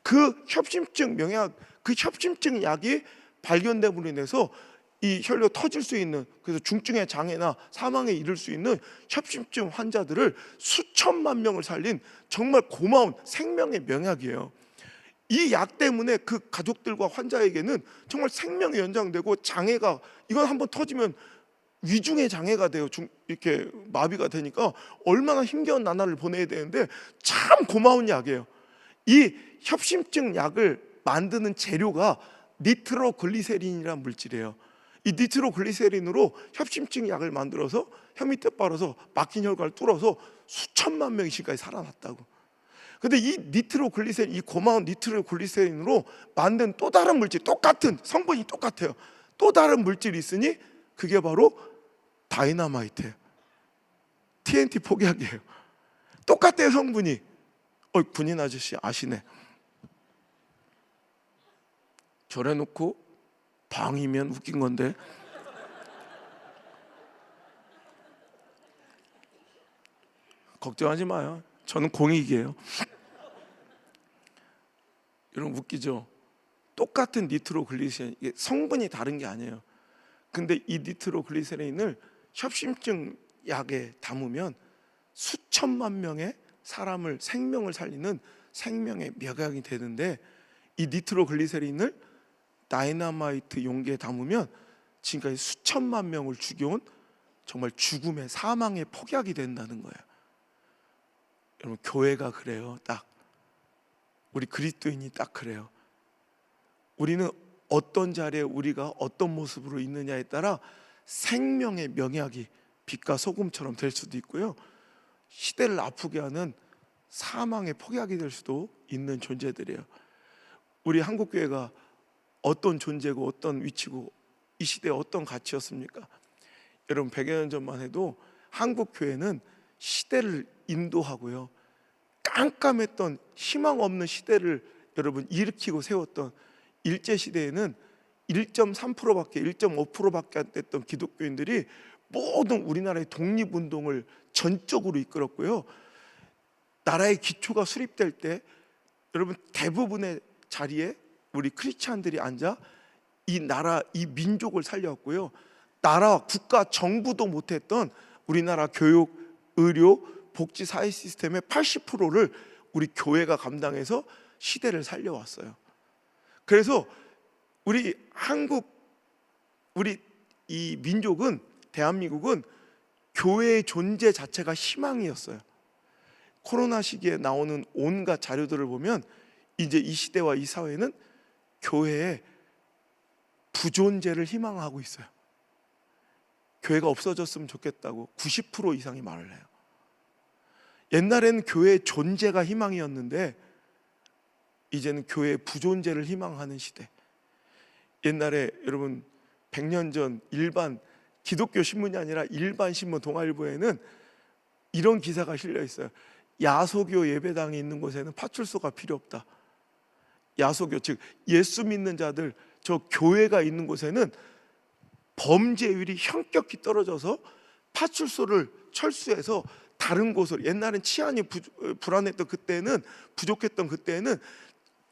그 협심증 명약, 그 협심증 약이 발견됨으로 인해서 이 혈류가 터질 수 있는, 그래서 중증의 장애나 사망에 이를 수 있는 협심증 환자들을 수천만 명을 살린 정말 고마운 생명의 명약이에요. 이 약 때문에 그 가족들과 환자에게는 정말 생명이 연장되고, 장애가, 이건 한번 터지면 위중의 장애가 돼요. 이렇게 마비가 되니까 얼마나 힘겨운 나날을 보내야 되는데 참 고마운 약이에요. 이 협심증 약을 만드는 재료가 니트로글리세린이라는 물질이에요. 이 니트로글리세린으로 협심증 약을 만들어서 혀 밑에 빨아서 막힌 혈관을 뚫어서 수천만 명이 지금까지 살아났다고. 근데 이 니트로글리세린, 이 고마운 니트로글리세린으로 만든 또 다른 물질, 똑같은 성분이 똑같아요. 또 다른 물질이 있으니 그게 바로 다이너마이트예요. TNT 폭약이에요. 똑같아요, 성분이. 군인 아저씨 아시네. 저래놓고 방이면 웃긴 건데. 걱정하지 마요. 저는 공익이에요. 여러분 웃기죠? 똑같은 니트로글리세린, 이게 성분이 다른 게 아니에요. 근데 이 니트로글리세린을 협심증 약에 담으면 수천만 명의 사람을 생명을 살리는 생명의 묘약이 되는데, 이 니트로글리세린을 다이너마이트 용기에 담으면 지금까지 수천만 명을 죽여온 정말 죽음의 사망의 폭약이 된다는 거예요. 여러분 교회가 그래요. 딱 우리 그리스도인이 딱 그래요. 우리는 어떤 자리에 우리가 어떤 모습으로 있느냐에 따라 생명의 명약이 빛과 소금처럼 될 수도 있고요, 시대를 아프게 하는 사망의 폭약이 될 수도 있는 존재들이에요. 우리 한국교회가 어떤 존재고 어떤 위치고 이 시대에 어떤 가치였습니까? 여러분 100여 년 전만 해도 한국교회는 시대를 인도하고요, 깜깜했던 희망 없는 시대를 여러분 일으키고 세웠던 일제시대에는 1.3%밖에 1.5%밖에 안 됐던 기독교인들이 모든 우리나라의 독립운동을 전적으로 이끌었고요, 나라의 기초가 수립될 때 여러분 대부분의 자리에 우리 크리스찬들이 앉아 이 나라, 이 민족을 살려왔고요, 나라, 국가, 정부도 못했던 우리나라 교육, 의료, 복지, 사회 시스템의 80%를 우리 교회가 감당해서 시대를 살려왔어요. 그래서 우리 한국, 우리 이 민족은, 대한민국은 교회의 존재 자체가 희망이었어요. 코로나 시기에 나오는 온갖 자료들을 보면 이제 이 시대와 이 사회는 교회의 부존재를 희망하고 있어요. 교회가 없어졌으면 좋겠다고 90% 이상이 말을 해요. 옛날에는 교회의 존재가 희망이었는데 이제는 교회의 부존재를 희망하는 시대. 옛날에 여러분 100년 전 일반 기독교 신문이 아니라 일반 신문 동아일보에는 이런 기사가 실려 있어요. 야소교 예배당이 있는 곳에는 파출소가 필요 없다. 야소교, 즉 예수 믿는 자들, 저 교회가 있는 곳에는 범죄율이 현격히 떨어져서 파출소를 철수해서 다른 곳으로, 옛날엔 치안이 불안했던 그때는, 부족했던 그때는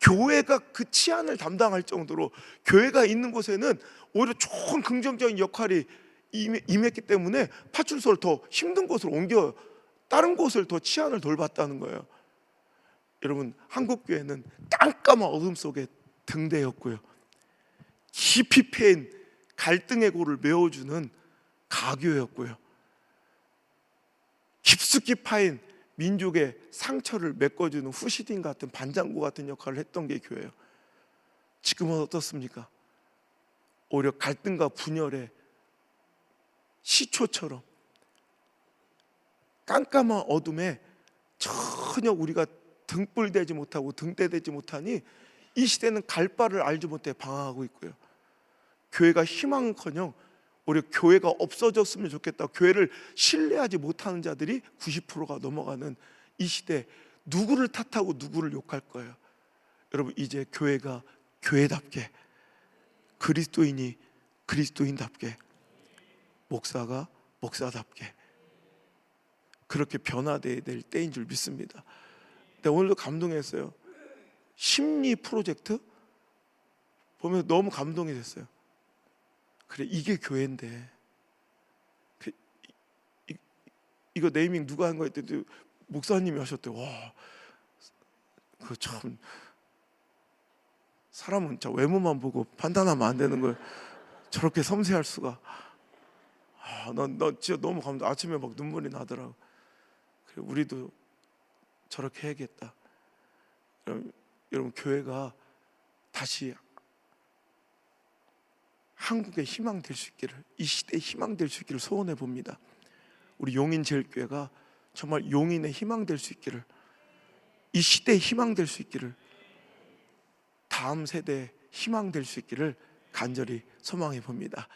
교회가 그 치안을 담당할 정도로 교회가 있는 곳에는 오히려 좋은 긍정적인 역할이 임했기 때문에 파출소를 더 힘든 곳으로 옮겨 다른 곳을 더 치안을 돌봤다는 거예요. 여러분 한국교회는 깜깜한 어둠 속에 등대였고요, 깊이 패인 갈등의 골을 메워주는 가교였고요, 깊숙이 파인 민족의 상처를 메꿔주는 후시딘 같은 반장구 같은 역할을 했던 게 교회예요. 지금은 어떻습니까? 오히려 갈등과 분열의 시초처럼 깜깜한 어둠에 전혀 우리가 등불대지 못하고 등대대지 못하니 이 시대는 갈 바를 알지 못해 방황하고 있고요, 교회가 희망은커녕 오히려 교회가 없어졌으면 좋겠다, 교회를 신뢰하지 못하는 자들이 90%가 넘어가는 이 시대, 누구를 탓하고 누구를 욕할 거예요? 여러분 이제 교회가 교회답게, 그리스도인이 그리스도인답게, 목사가 목사답게 그렇게 변화되어야 될 때인 줄 믿습니다. 근데 오늘도 감동했어요. 심리 프로젝트 보면서 너무 감동이 됐어요. 그래, 이게 교회인데. 이거 네이밍 누가 한 거 했더니 목사님이 하셨대요. 와, 그 참 사람은 자 외모만 보고 판단하면 안 되는 걸 저렇게 섬세할 수가. 난 진짜 너무 감동. 아침에 막 눈물이 나더라고. 그래, 우리도 저렇게 해야겠다. 여러분 교회가 다시 한국의 희망 될 수 있기를, 이 시대의 희망 될 수 있기를 소원해 봅니다. 우리 용인제일교회가 정말 용인의 희망 될 수 있기를, 이 시대의 희망 될 수 있기를, 다음 세대의 희망 될 수 있기를 간절히 소망해 봅니다.